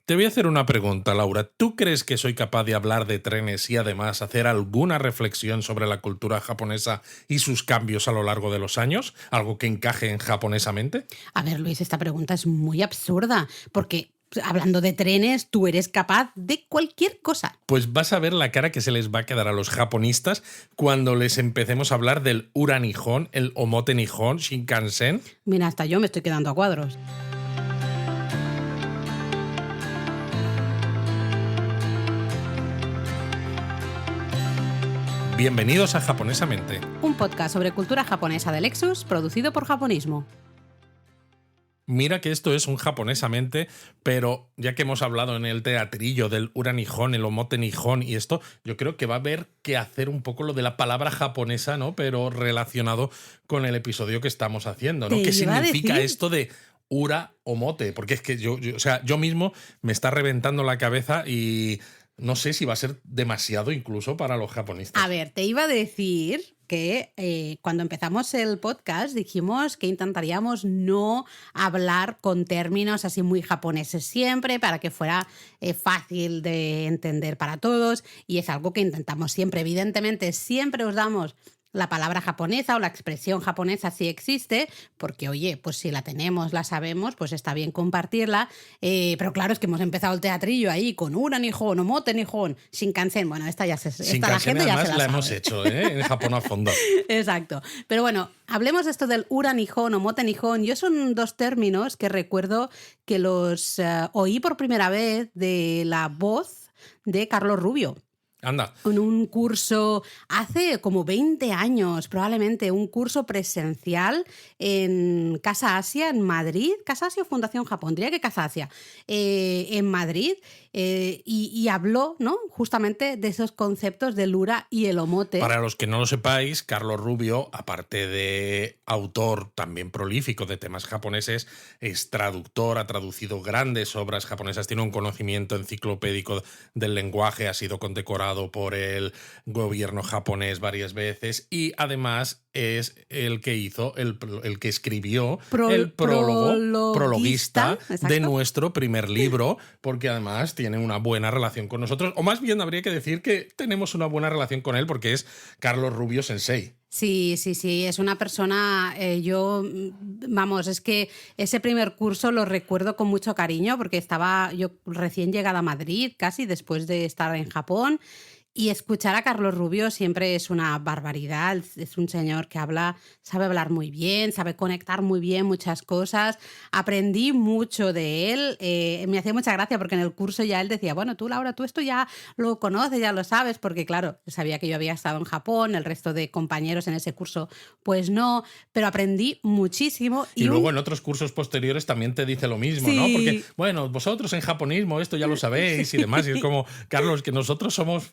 Te voy a hacer una pregunta, Laura. ¿Tú crees que soy capaz de hablar de trenes y además hacer alguna reflexión sobre la cultura japonesa y sus cambios a lo largo de los años? ¿Algo que encaje en japonesamente? A ver, Luis, esta pregunta es muy absurda, porque hablando de trenes, tú eres capaz de cualquier cosa. Pues vas a ver la cara que se les va a quedar a los japonistas cuando les empecemos a hablar del Ura Nihon, el Omote Nihon, Shinkansen. Mira, hasta yo me estoy quedando a cuadros. Bienvenidos a Japonesamente. Un podcast sobre cultura japonesa de Lexus, producido por Japonismo. Mira que esto es un japonesamente, pero ya que hemos hablado en el teatrillo del Ura Nihon, el Omote Nihon y esto, yo creo que va a haber que hacer un poco lo de la palabra japonesa, ¿no? Pero relacionado con el episodio que estamos haciendo, ¿no? ¿Qué significa esto de Ura Omote? Porque es que yo mismo me está reventando la cabeza y no sé si va a ser demasiado incluso para los japonistas. A ver, te iba a decir que cuando empezamos el podcast dijimos que intentaríamos no hablar con términos así muy japoneses siempre para que fuera fácil de entender para todos, y es algo que intentamos siempre. Evidentemente, siempre os damos la palabra japonesa o la expresión japonesa si existe, porque oye, pues si la tenemos, la sabemos, pues está bien compartirla, pero claro, es que hemos empezado el teatrillo ahí con Ura Nihon, Omote Nihon, Shinkansen, bueno, esta la gente ya se la sabe. Hemos hecho, en Japón a fondo. Exacto, pero bueno, hablemos de esto del Ura Nihon, Omote Nihon. Yo son dos términos que recuerdo que los oí por primera vez de la voz de Carlos Rubio. Anda. En un curso hace como 20 años, probablemente, un curso presencial en Casa Asia, en Madrid. Casa Asia o Fundación Japón, diría que Casa Asia, en Madrid. Y habló, ¿no?, justamente de esos conceptos del Ura y el Omote. Para los que no lo sepáis, Carlos Rubio, aparte de autor también prolífico de temas japoneses, es traductor, ha traducido grandes obras japonesas, tiene un conocimiento enciclopédico del lenguaje, ha sido condecorado por el gobierno japonés varias veces y además es el que hizo, el que escribió el prologuista de nuestro primer libro, porque además tiene una buena relación con nosotros, o más bien habría que decir que tenemos una buena relación con él porque es Carlos Rubio Sensei. Sí, es una persona, es que ese primer curso lo recuerdo con mucho cariño porque estaba yo recién llegada a Madrid, casi después de estar en Japón. Y escuchar a Carlos Rubio siempre es una barbaridad. Es un señor que sabe hablar muy bien, sabe conectar muy bien muchas cosas. Aprendí mucho de él. Me hacía mucha gracia porque en el curso ya él decía, bueno, tú, Laura, tú esto ya lo conoces, ya lo sabes, porque claro, sabía que yo había estado en Japón, el resto de compañeros en ese curso pues no, pero aprendí muchísimo. Y luego en otros cursos posteriores también te dice lo mismo, sí, ¿no? Porque, bueno, vosotros en japonismo esto ya lo sabéis y demás. Y es como, Carlos, que nosotros somos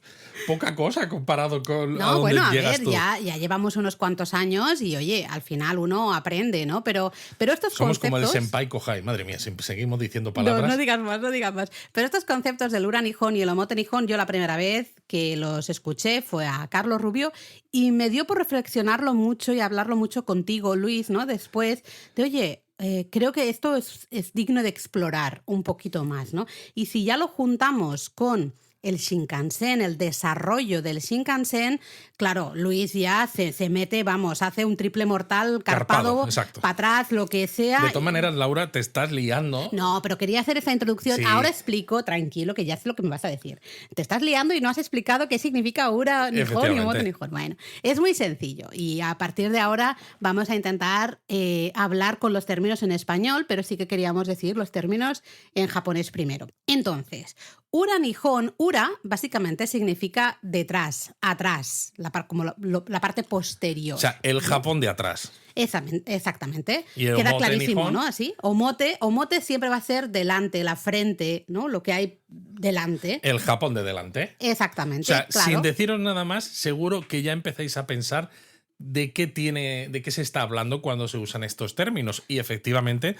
poca cosa comparado con a dónde llegas tú. Ya llevamos unos cuantos años y oye, al final uno aprende, ¿no? Pero estos somos conceptos... como el senpai kohai, madre mía, seguimos diciendo palabras. No digas más. Pero estos conceptos del Ura Nihon y el Omote Nihon, yo la primera vez que los escuché fue a Carlos Rubio y me dio por reflexionarlo mucho y hablarlo mucho contigo, Luis, ¿no? Después de, oye, creo que esto es digno de explorar un poquito más, ¿no? Y si ya lo juntamos con el Shinkansen, el desarrollo del Shinkansen, claro, Luis ya se mete, hace un triple mortal, carpado para atrás, lo que sea. De todas maneras, Laura, te estás liando. No, pero quería hacer esa introducción. Sí. Ahora explico, tranquilo, que ya sé lo que me vas a decir. Te estás liando y no has explicado qué significa Ura Nihon y Omote Nihon. Bueno, es muy sencillo y a partir de ahora vamos a intentar hablar con los términos en español, pero sí que queríamos decir los términos en japonés primero. Entonces, Ura Nihon, Ura básicamente significa detrás, atrás, la parte posterior. O sea, el Japón de atrás. Exactamente. ¿Y el Queda Omote clarísimo, Nihon? ¿no? Así. Omote siempre va a ser delante, la frente, ¿no? Lo que hay delante. El Japón de delante. Exactamente. O sea, claro. sin deciros nada más, seguro que ya empezáis a pensar de qué se está hablando cuando se usan estos términos. Y efectivamente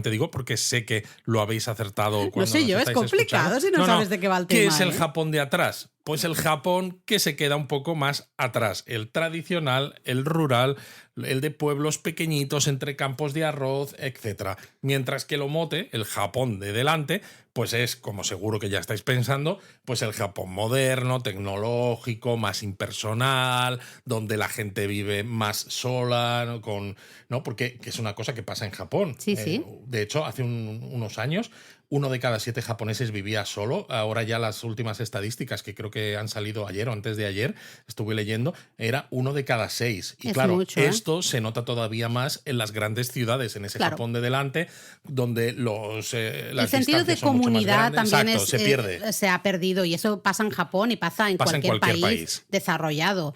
digo, porque sé que lo habéis acertado cuando no sé yo, es complicado si no sabes de qué va el tema. ¿Qué es el Japón de atrás? pues el Japón que se queda un poco más atrás. El tradicional, el rural, el de pueblos pequeñitos entre campos de arroz, etc. Mientras que el Omote, el Japón de delante, pues es, como seguro que ya estáis pensando, pues el Japón moderno, tecnológico, más impersonal, donde la gente vive más sola, ¿no? Porque que es una cosa que pasa en Japón. Sí, sí. De hecho, hace unos años, 1 de cada 7 japoneses vivía solo. Ahora ya las últimas estadísticas que creo que han salido ayer o antes de ayer, estuve leyendo, era 1 de cada 6. Y es claro, mucho, esto se nota todavía más en las grandes ciudades, en ese Japón de delante, donde las el sentido de son mucho más comunidad grandes. también Exacto, se pierde. Se ha perdido, y eso pasa en Japón y pasa en cualquier país desarrollado.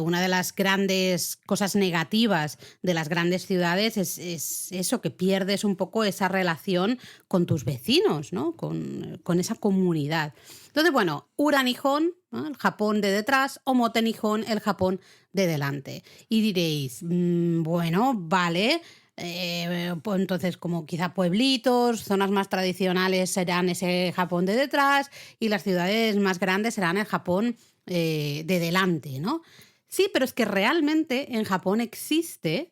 Una de las grandes cosas negativas de las grandes ciudades es eso, que pierdes un poco esa relación con tus vecinos, ¿no? Con esa comunidad. Entonces, bueno, Ura Nihon, ¿no? El Japón de detrás, Omote Nihon, el Japón de delante. Y diréis, bueno, vale, pues entonces como quizá pueblitos, zonas más tradicionales serán ese Japón de detrás y las ciudades más grandes serán el Japón de delante, ¿no? Sí, pero es que realmente en Japón existe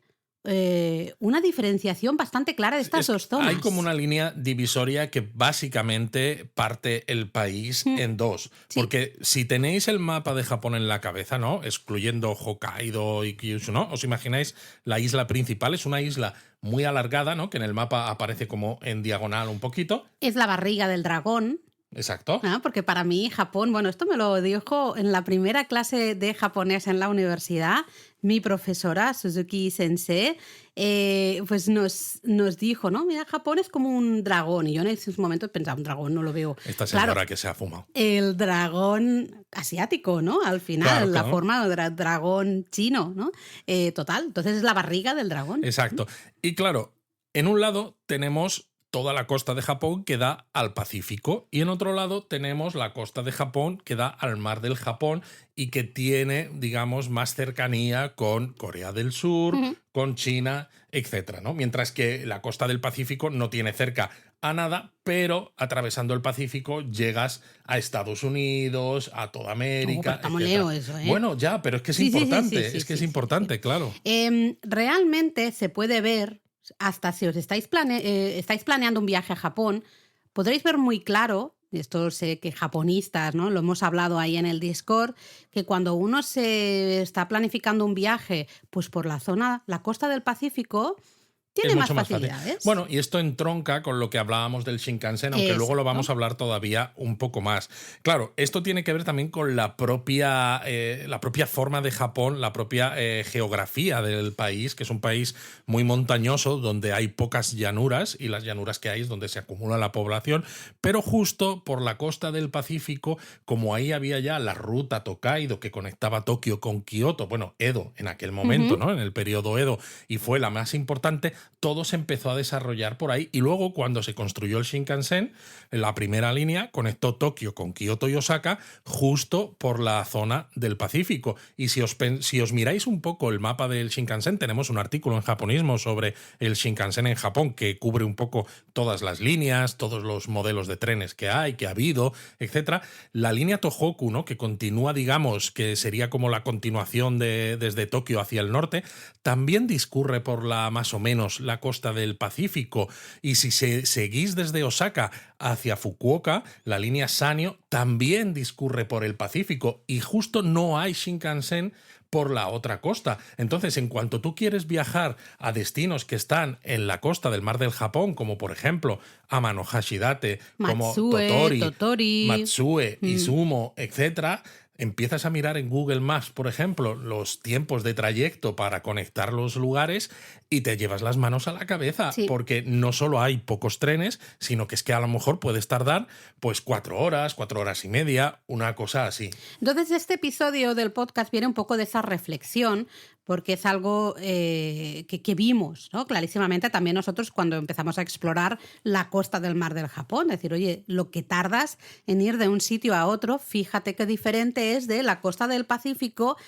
una diferenciación bastante clara de estas dos zonas. Hay como una línea divisoria que básicamente parte el país en dos. Sí. Porque si tenéis el mapa de Japón en la cabeza, ¿no? Excluyendo Hokkaido y Kyushu, ¿no? ¿Os imagináis la isla principal? Es una isla muy alargada, ¿no? Que en el mapa aparece como en diagonal un poquito. Es la barriga del dragón. Exacto. Porque para mí Japón, bueno, esto me lo dijo en la primera clase de japonés en la universidad, mi profesora Suzuki Sensei, pues nos dijo, ¿no? Mira, Japón es como un dragón. Y yo en esos momentos pensaba, un dragón, no lo veo. Esta señora que se ha fumado. El dragón asiático, ¿no? Al final, la forma del dragón chino, ¿no? Total, entonces es la barriga del dragón. Exacto. Y claro, en un lado tenemos toda la costa de Japón que da al Pacífico y en otro lado tenemos la costa de Japón que da al mar del Japón y que tiene, digamos, más cercanía con Corea del Sur, con China, etcétera, ¿no? Mientras que la costa del Pacífico no tiene cerca a nada, pero atravesando el Pacífico llegas a Estados Unidos, a toda América, estamos leo eso, ¿eh? Bueno, ya, pero es que es importante, es importante, claro. Realmente se puede ver, hasta si os estáis planeando un viaje a Japón, podréis ver muy claro, y esto sé que japonistas, ¿no? Lo hemos hablado ahí en el Discord, que cuando uno se está planificando un viaje pues por la costa del Pacífico, tiene más facilidades. Bueno, y esto entronca con lo que hablábamos del Shinkansen, aunque luego lo vamos a hablar todavía un poco más. Claro, esto tiene que ver también con la propia forma de Japón, la propia geografía del país, que es un país muy montañoso, donde hay pocas llanuras, y las llanuras que hay es donde se acumula la población, pero justo por la costa del Pacífico, como ahí había ya la ruta Tokaido que conectaba Tokio con Kioto, bueno, Edo en aquel momento, ¿no? En el periodo Edo, y fue la más importante, todo se empezó a desarrollar por ahí y luego cuando se construyó el Shinkansen, la primera línea conectó Tokio con Kioto y Osaka justo por la zona del Pacífico. Y si os miráis un poco el mapa del Shinkansen, tenemos un artículo en Japonismo sobre el Shinkansen en Japón que cubre un poco todas las líneas, todos los modelos de trenes que hay, que ha habido, etc. La línea Tohoku, ¿no? Que continúa, digamos, que sería como la continuación desde Tokio hacia el norte, también discurre por más o menos la costa del Pacífico. Y si seguís desde Osaka hacia Fukuoka, la línea Sanyo también discurre por el Pacífico y justo no hay Shinkansen por la otra costa. Entonces, en cuanto tú quieres viajar a destinos que están en la costa del mar del Japón, como por ejemplo Amano Hashidate, como Totori, Matsue, Izumo, etcétera, empiezas a mirar en Google Maps, por ejemplo, los tiempos de trayecto para conectar los lugares y te llevas las manos a la cabeza, porque no solo hay pocos trenes, sino que es que a lo mejor puedes tardar pues 4 horas, 4 horas y media, una cosa así. Entonces, este episodio del podcast viene un poco de esa reflexión, porque es algo que vimos, ¿no? Clarísimamente también nosotros cuando empezamos a explorar la costa del mar del Japón. Es decir, oye, lo que tardas en ir de un sitio a otro, fíjate qué diferente es de la costa del Pacífico.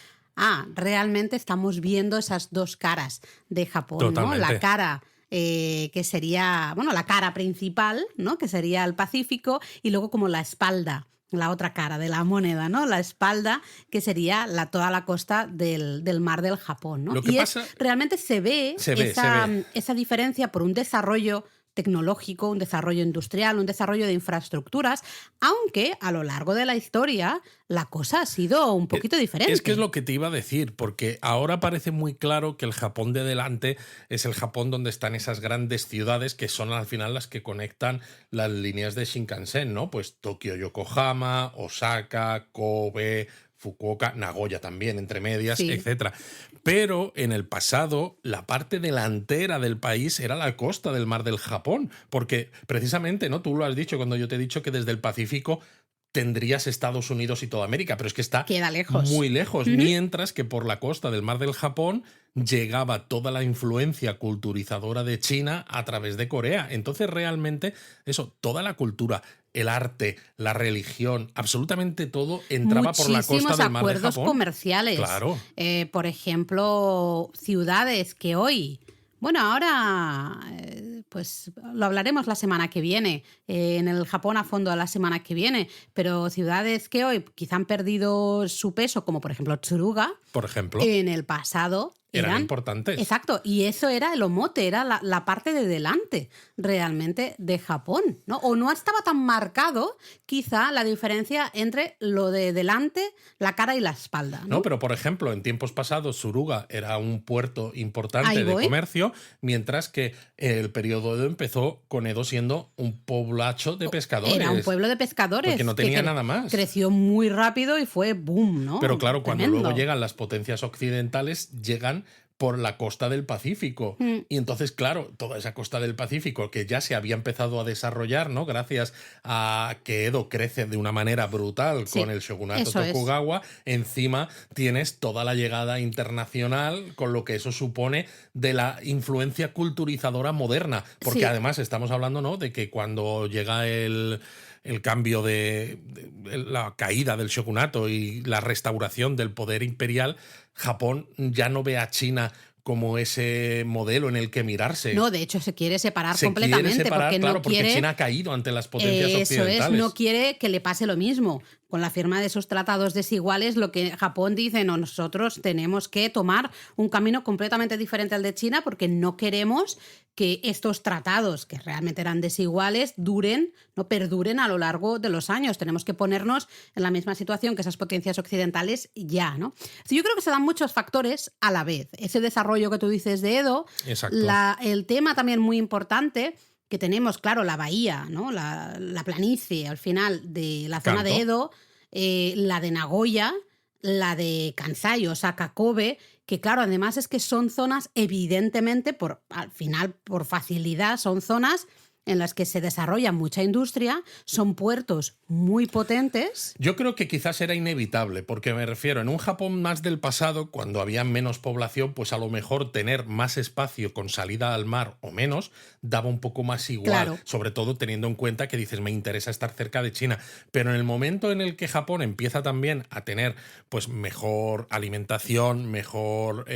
Realmente estamos viendo esas dos caras de Japón, ¿no? La cara que sería, bueno, la cara principal, ¿no? Que sería el Pacífico, y luego como la espalda la otra cara de la moneda, ¿no? La espalda, que sería toda la costa del mar del Japón, ¿no? Lo que Y pasa, realmente se ve se ve. esa diferencia por un desarrollo tecnológico, un desarrollo industrial, un desarrollo de infraestructuras, aunque a lo largo de la historia la cosa ha sido un poquito diferente. Es que es lo que te iba a decir, porque ahora parece muy claro que el Japón de delante es el Japón donde están esas grandes ciudades que son al final las que conectan las líneas de Shinkansen, ¿no? Pues Tokio, Yokohama, Osaka, Kobe, Fukuoka, Nagoya también, entre medias, Sí. etcétera. Pero en el pasado, la parte delantera del país era la costa del mar del Japón, porque precisamente, ¿no? Tú lo has dicho cuando yo te he dicho que desde el Pacífico tendrías Estados Unidos y toda América, pero es que está Queda lejos. muy lejos, mientras que por la costa del mar del Japón llegaba toda la influencia culturizadora de China a través de Corea. Entonces realmente eso, toda la cultura, el arte, la religión, absolutamente todo entraba por la costa del mar del acuerdos Japón. comerciales. Claro. Por ejemplo, ciudades que hoy... Bueno, ahora pues lo hablaremos la semana que viene, en el Japón a fondo la semana que viene, pero ciudades que hoy quizá han perdido su peso, como por ejemplo Tsuruga, Por ejemplo, en el pasado eran importantes. Exacto, y eso era el omote, era la parte de delante realmente de Japón, ¿no? O no estaba tan marcado quizá la diferencia entre lo de delante, la cara y la espalda, ¿no? No, pero por ejemplo, en tiempos pasados Suruga era un puerto importante Ahí de voy. comercio, mientras que el periodo Edo empezó con Edo siendo un poblacho de pescadores. Era un pueblo de pescadores. Porque no tenía nada más. Creció muy rápido y fue boom, ¿no? Pero claro, cuando Tremendo. luego llegan las potencias occidentales, llegan por la costa del Pacífico. Y entonces, claro, toda esa costa del Pacífico que ya se había empezado a desarrollar, ¿no? Gracias a que Edo crece de una manera brutal Sí, con el shogunato eso es. Tokugawa, encima tienes toda la llegada internacional con lo que eso supone de la influencia culturizadora moderna. Porque Sí. además estamos hablando, ¿no? De que cuando llega el cambio de la caída del shogunato y la restauración del poder imperial, Japón ya no ve a China como ese modelo en el que mirarse. No, de hecho se quiere separar Se completamente quiere separar, porque claro, no quiere... porque China ha caído ante las potencias Eso occidentales. es, no quiere que le pase lo mismo. Con la firma de esos tratados desiguales, lo que Japón dice, no, nosotros tenemos que tomar un camino completamente diferente al de China porque no queremos que estos tratados, que realmente eran desiguales, no perduren a lo largo de los años. Tenemos que ponernos en la misma situación que esas potencias occidentales ya, ¿no? Yo creo que se dan muchos factores a la vez. Ese desarrollo que tú dices de Edo, Exacto. el tema también muy importante que tenemos, claro, la bahía, ¿no? La planicie al final de la zona Kanto. de Edo, la de Nagoya, la de Kansai, Osaka, Kobe, que claro, además es que son zonas, evidentemente, al final, por facilidad, son zonas en las que se desarrolla mucha industria, son puertos muy potentes. Yo creo que quizás era inevitable, porque me refiero, en un Japón más del pasado, cuando había menos población, pues a lo mejor tener más espacio con salida al mar o menos, daba un poco más igual, Claro. sobre todo teniendo en cuenta que dices, me interesa estar cerca de China. Pero en el momento en el que Japón empieza también a tener pues mejor alimentación, mejor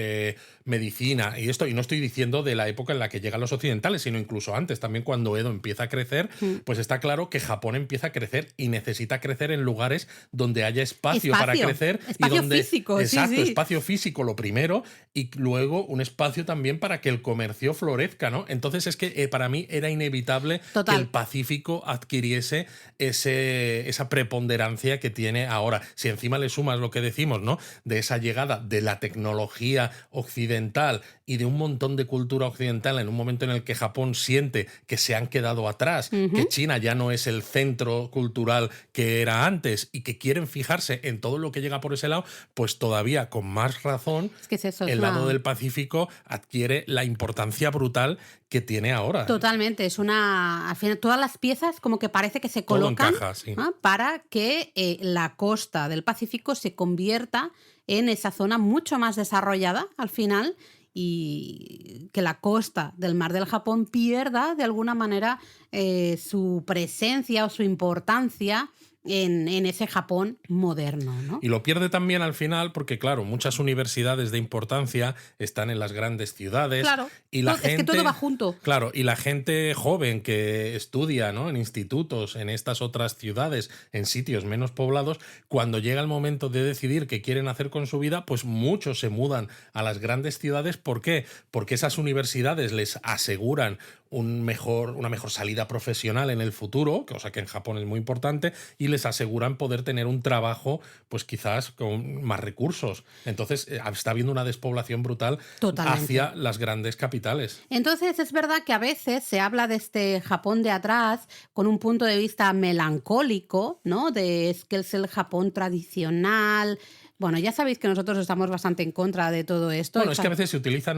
medicina, y no estoy diciendo de la época en la que llegan los occidentales, sino incluso antes, también cuando Edo empieza a crecer, pues está claro que Japón empieza a crecer y necesita crecer en lugares donde haya espacio para crecer. Espacio y donde, físico, exacto, sí, sí. espacio físico lo primero y luego un espacio también para que el comercio florezca, ¿no? Entonces es que para mí era inevitable Total. que el Pacífico adquiriese esa preponderancia que tiene ahora. Si encima le sumas lo que decimos, ¿no? De esa llegada de la tecnología occidental y de un montón de cultura occidental en un momento en el que Japón siente que se han quedado atrás, que China ya no es el centro cultural que era antes y que quieren fijarse en todo lo que llega por ese lado, pues todavía con más razón Es que es eso, el lado del Pacífico adquiere la importancia brutal que tiene ahora. Totalmente, al final todas las piezas como que parece que se Todo colocan encaja, sí. para que la costa del Pacífico se convierta en esa zona mucho más desarrollada al final y que la costa del mar del Japón pierda de alguna manera su presencia o su importancia en ese Japón moderno, ¿no? Y lo pierde también al final porque, claro, muchas universidades de importancia están en las grandes ciudades Claro, y la es que todo gente, va junto. claro, y la gente joven que estudia, ¿no?, en institutos, en estas otras ciudades, en sitios menos poblados, cuando llega el momento de decidir qué quieren hacer con su vida, pues muchos se mudan a las grandes ciudades. ¿Por qué? Porque esas universidades les aseguran una mejor salida profesional en el futuro, cosa que en Japón es muy importante, y les aseguran poder tener un trabajo, pues quizás con más recursos. Entonces, está habiendo una despoblación brutal Totalmente. hacia las grandes capitales. Entonces es verdad que a veces se habla de este Japón de atrás con un punto de vista melancólico, ¿no? Es que es el Japón tradicional. Bueno, ya sabéis que nosotros estamos bastante en contra de todo esto. Bueno, es que a veces se utiliza,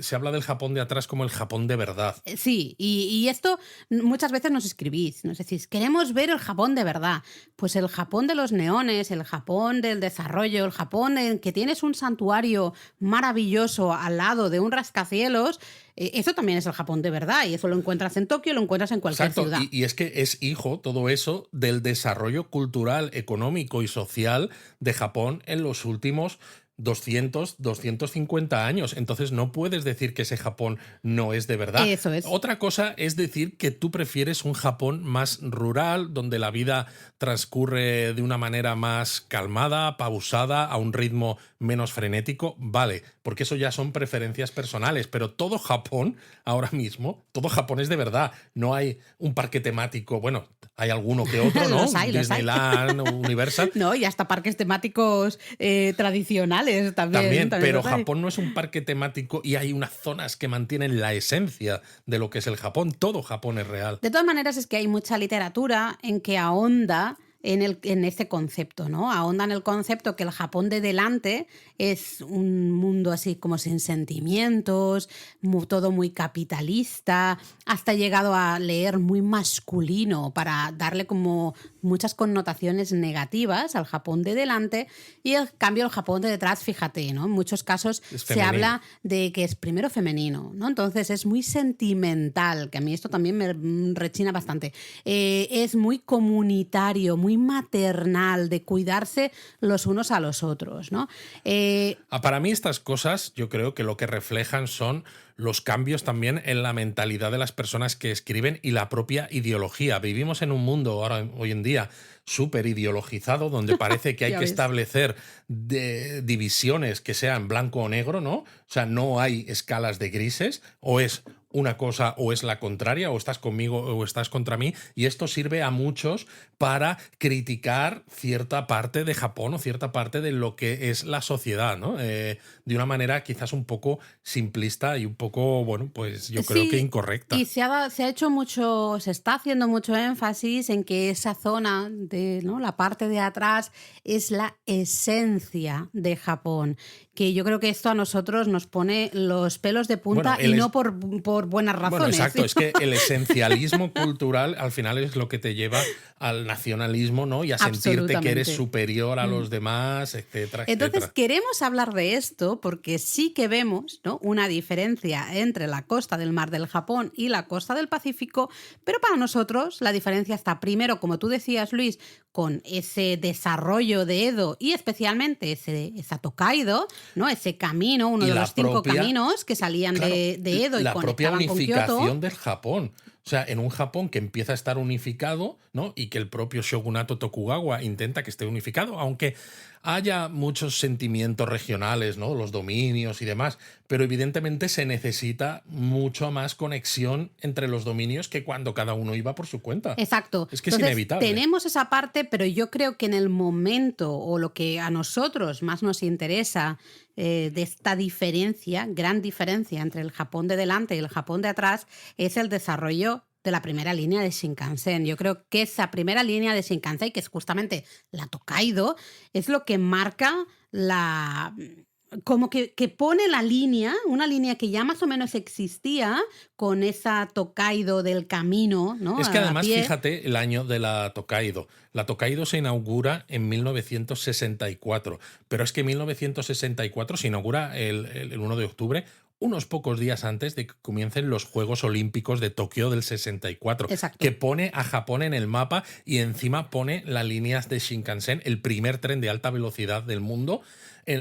se habla del Japón de atrás como el Japón de verdad. Sí, y esto muchas veces nos escribís, nos decís, queremos ver el Japón de verdad. Pues el Japón de los neones, el Japón del desarrollo, el Japón en que tienes un santuario maravilloso al lado de un rascacielos, eso también es el Japón de verdad, y eso lo encuentras en Tokio, lo encuentras en cualquier Exacto, ciudad. y es que es hijo todo eso del desarrollo cultural, económico y social de Japón en los últimos 250 años. Entonces no puedes decir que ese Japón no es de verdad. Eso es. Otra cosa es decir que tú prefieres un Japón más rural, donde la vida transcurre de una manera más calmada, pausada, a un ritmo menos frenético. Vale, porque eso ya son preferencias personales, pero todo Japón ahora mismo, todo Japón es de verdad. No hay un parque temático, bueno, hay alguno que otro, ¿no? Los hay. Disneyland, Universal. No, y hasta parques temáticos tradicionales También, pero los hay. Japón no es un parque temático y hay unas zonas que mantienen la esencia de lo que es el Japón. Todo Japón es real. De todas maneras, es que hay mucha literatura en que ahonda en ese concepto, ¿no? Ahonda en el concepto que el Japón de delante es un mundo así como sin sentimientos, todo muy capitalista, hasta he llegado a leer muy masculino para darle como muchas connotaciones negativas al Japón de delante, y en cambio el Japón de detrás, fíjate, ¿no? En muchos casos se habla de que es primero femenino, ¿no? Entonces es muy sentimental, que a mí esto también me rechina bastante. Es muy comunitario, muy maternal, de cuidarse los unos a los otros, ¿no? Para mí estas cosas yo creo que lo que reflejan son los cambios también en la mentalidad de las personas que escriben y la propia ideología. Vivimos en un mundo hoy en día súper ideologizado, donde parece que hay que establecer divisiones que sean blanco o negro, ¿no? O sea, no hay escalas de grises, o es una cosa o es la contraria, o estás conmigo o estás contra mí, y esto sirve a muchos para criticar cierta parte de Japón o cierta parte de lo que es la sociedad, ¿no? De una manera quizás un poco simplista y un poco, bueno, pues yo creo que incorrecta. Y se ha hecho mucho, se está haciendo mucho énfasis en que esa zona de, ¿no?, la parte de atrás es la esencia de Japón, que yo creo que esto a nosotros nos pone los pelos de punta, y no por buenas razones. Bueno, exacto, es que el esencialismo cultural al final es lo que te lleva al nacionalismo, ¿no? Y a sentirte que eres superior a los demás, etcétera, Entonces, etcétera. queremos hablar de esto porque sí que vemos, ¿no?, una diferencia entre la costa del Mar del Japón y la costa del Pacífico, pero para nosotros la diferencia está primero, como tú decías, Luis, con ese desarrollo de Edo y especialmente esa Tokaido, ¿no?, ese camino, uno de los 5 caminos que salían de Edo y la propia conectaban con unificación Kioto. del Japón. O sea, en un Japón que empieza a estar unificado, ¿no? Y que el propio shogunato Tokugawa intenta que esté unificado, aunque haya muchos sentimientos regionales, ¿no? Los dominios y demás, pero evidentemente se necesita mucho más conexión entre los dominios que cuando cada uno iba por su cuenta. Exacto. Es que es Entonces, inevitable. tenemos esa parte, pero yo creo que en el momento, o lo que a nosotros más nos interesa de esta diferencia, gran diferencia entre el Japón de delante y el Japón de atrás, es el desarrollo de la primera línea de Shinkansen. Yo creo que esa primera línea de Shinkansen, que es justamente la Tokaido, es lo que marca como que pone la línea, una línea que ya más o menos existía con esa Tokaido del camino, ¿no? Es que además, a pie. fíjate el año de la Tokaido. La Tokaido se inaugura en 1964, pero es que en 1964 se inaugura el 1 de octubre unos pocos días antes de que comiencen los Juegos Olímpicos de Tokio del 64, Exacto. que pone a Japón en el mapa y encima pone las líneas de Shinkansen, el primer tren de alta velocidad del mundo.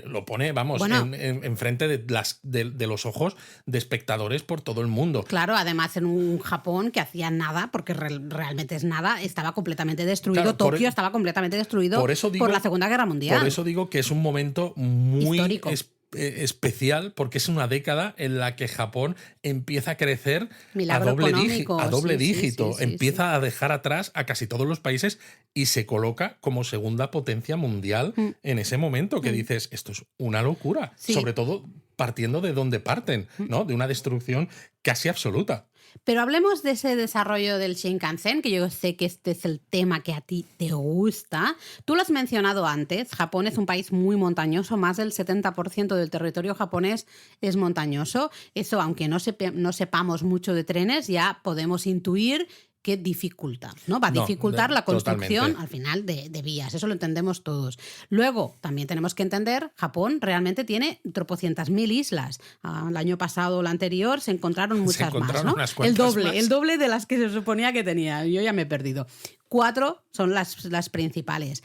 Lo pone, vamos, Bueno, en frente de los ojos de espectadores por todo el mundo. claro, además en un Japón que hacía nada, porque realmente es nada, estaba completamente destruido. Claro, Tokio estaba completamente destruido por la Segunda Guerra Mundial. Por eso digo que es un momento muy histórico, especial, porque es una década en la que Japón empieza a crecer milagro económico, a doble sí, dígito, sí, empieza a dejar atrás a casi todos los países y se coloca como segunda potencia mundial en ese momento, que dices, esto es una locura, sobre todo partiendo de donde parten, ¿no? De una destrucción casi absoluta. Pero hablemos de ese desarrollo del Shinkansen, que yo sé que este es el tema que a ti te gusta. Tú lo has mencionado antes, Japón es un país muy montañoso, más del 70% del territorio japonés es montañoso. Eso, aunque no sepamos mucho de trenes, ya podemos intuir que dificulta, ¿no? Va a dificultar la construcción totalmente. al final de vías, eso lo entendemos todos. Luego, también tenemos que entender, Japón realmente tiene tropocientas mil islas. El año pasado o el anterior se encontraron muchas más, ¿no? El doble de las que se suponía que tenía. Yo ya me he perdido. 4 son las principales.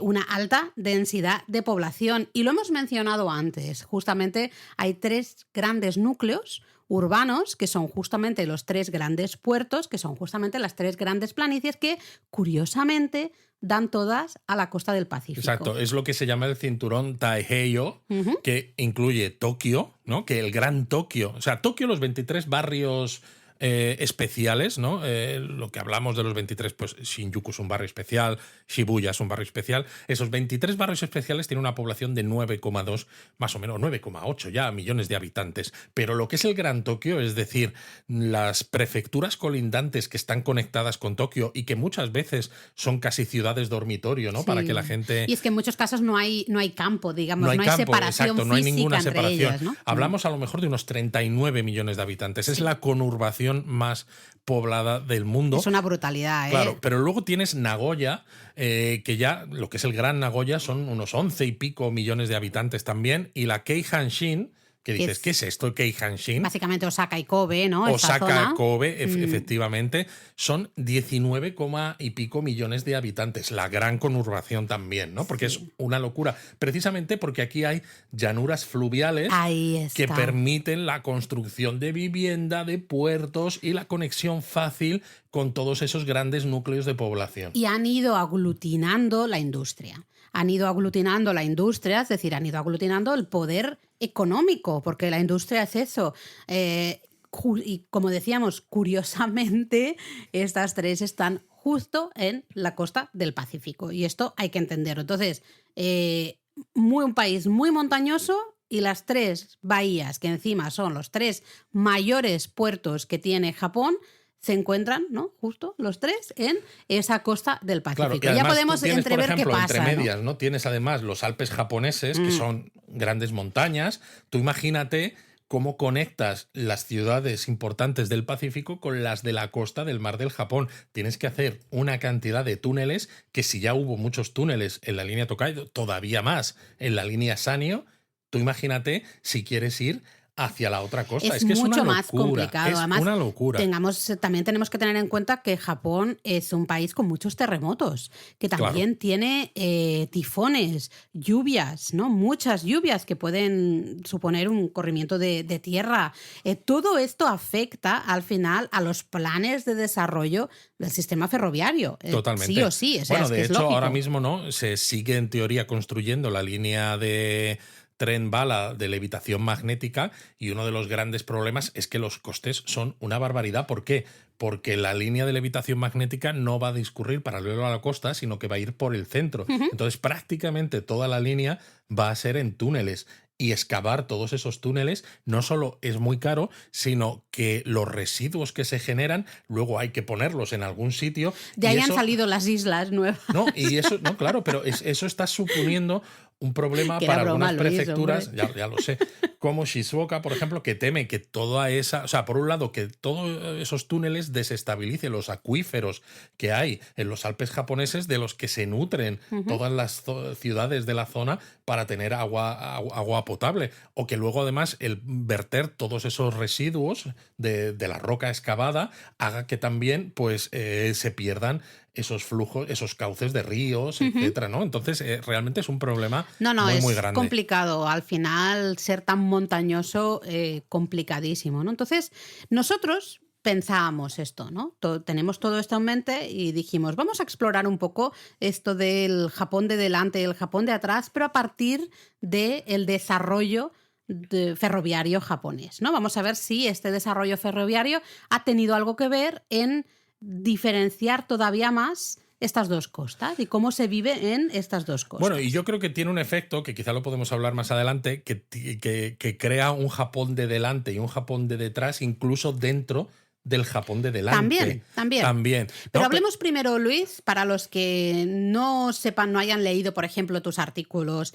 Una alta densidad de población. Y lo hemos mencionado antes. Justamente hay 3 grandes núcleos urbanos, que son justamente los 3 grandes puertos, que son justamente las 3 grandes planicies que, curiosamente, dan todas a la costa del Pacífico. Exacto, es lo que se llama el cinturón Taiheiyo, que incluye Tokio, ¿no? Que el Gran Tokio, o sea, Tokio, los 23 barrios especiales, ¿no? Lo que hablamos de los 23, pues Shinjuku es un barrio especial, Shibuya es un barrio especial. Esos 23 barrios especiales tienen una población de 9,2, más o menos 9,8 ya millones de habitantes. Pero lo que es el Gran Tokio, es decir, las prefecturas colindantes que están conectadas con Tokio y que muchas veces son casi ciudades dormitorio, ¿no? Para que la gente... Y es que en muchos casos no hay campo, digamos, no hay campo, separación exacto, no hay ninguna separación. Ellas, ¿no? Hablamos a lo mejor de unos 39 millones de habitantes. Es la conurbación más poblada del mundo. Es una brutalidad, ¿eh? Claro, pero luego tienes Nagoya, que ya lo que es el Gran Nagoya son unos 11 y pico millones de habitantes también, y la Keihanshin, que dices, ¿qué es esto, Keihanshin? Básicamente Osaka y Kobe, ¿no? Osaka, Kobe, efectivamente, son 19, y pico millones de habitantes. La gran conurbación también, ¿no? Porque es una locura. Precisamente porque aquí hay llanuras fluviales que permiten la construcción de vivienda, de puertos y la conexión fácil con todos esos grandes núcleos de población. Y han ido aglutinando la industria. Es decir, han ido aglutinando el poder económico, porque la industria es eso. Y como decíamos, curiosamente, estas 3 están justo en la costa del Pacífico. Y esto hay que entenderlo. Entonces, un país muy montañoso y las 3 bahías, que encima son los 3 mayores puertos que tiene Japón, se encuentran, ¿no? Justo los 3 en esa costa del Pacífico. Claro, ya podemos entrever qué pasa. Entre medias, ¿no? Tienes además los Alpes japoneses, que son grandes montañas. Tú imagínate cómo conectas las ciudades importantes del Pacífico con las de la costa del Mar del Japón. Tienes que hacer una cantidad de túneles que, si ya hubo muchos túneles en la línea Tokaido, todavía más en la línea Sanyo. Tú imagínate si quieres ir hacia la otra costa. Es que es mucho una más complicado. Es Además, una locura. También tenemos que tener en cuenta que Japón es un país con muchos terremotos, que también tiene tifones, lluvias, ¿no? Muchas lluvias que pueden suponer un corrimiento de tierra. Todo esto afecta al final a los planes de desarrollo del sistema ferroviario. Totalmente. Sí o sí. Bueno, de hecho, lógico. ahora mismo no se sigue en teoría construyendo la línea de tren bala de levitación magnética, y uno de los grandes problemas es que los costes son una barbaridad. ¿Por qué? Porque la línea de levitación magnética no va a discurrir paralelo a la costa, sino que va a ir por el centro. Entonces, prácticamente toda la línea va a ser en túneles. Y excavar todos esos túneles no solo es muy caro, sino que los residuos que se generan luego hay que ponerlos en algún sitio. De ahí han salido las islas nuevas. No, y eso, no, claro, pero eso está suponiendo un problema Que para era broma, algunas Luis, prefecturas, hombre. ya lo sé, como Shizuoka, por ejemplo, que teme que toda esa, o sea, por un lado, que todos esos túneles desestabilicen los acuíferos que hay en los Alpes japoneses de los que se nutren Ujú. todas las ciudades de la zona para tener agua potable, o que luego además el verter todos esos residuos de la roca excavada haga que también pues se pierdan esos flujos, esos cauces de ríos, Ujú. etcétera, ¿no? Entonces, realmente es un problema No, muy, muy es grande. complicado. Al final, ser tan montañoso, complicadísimo, ¿no? Entonces, nosotros pensábamos esto, ¿no? Tenemos todo esto en mente y dijimos, vamos a explorar un poco esto del Japón de delante y el Japón de atrás, pero a partir del desarrollo ferroviario japonés, ¿no? Vamos a ver si este desarrollo ferroviario ha tenido algo que ver en diferenciar todavía más estas dos costas y cómo se vive en estas dos Bueno, y costas. yo creo que tiene un efecto, que quizá lo podemos hablar más adelante, que crea un Japón de delante y un Japón de detrás, incluso dentro del Japón de delante. También, también. También. Pero No, hablemos primero, Luis, para los que no sepan, no hayan leído, por ejemplo, tus artículos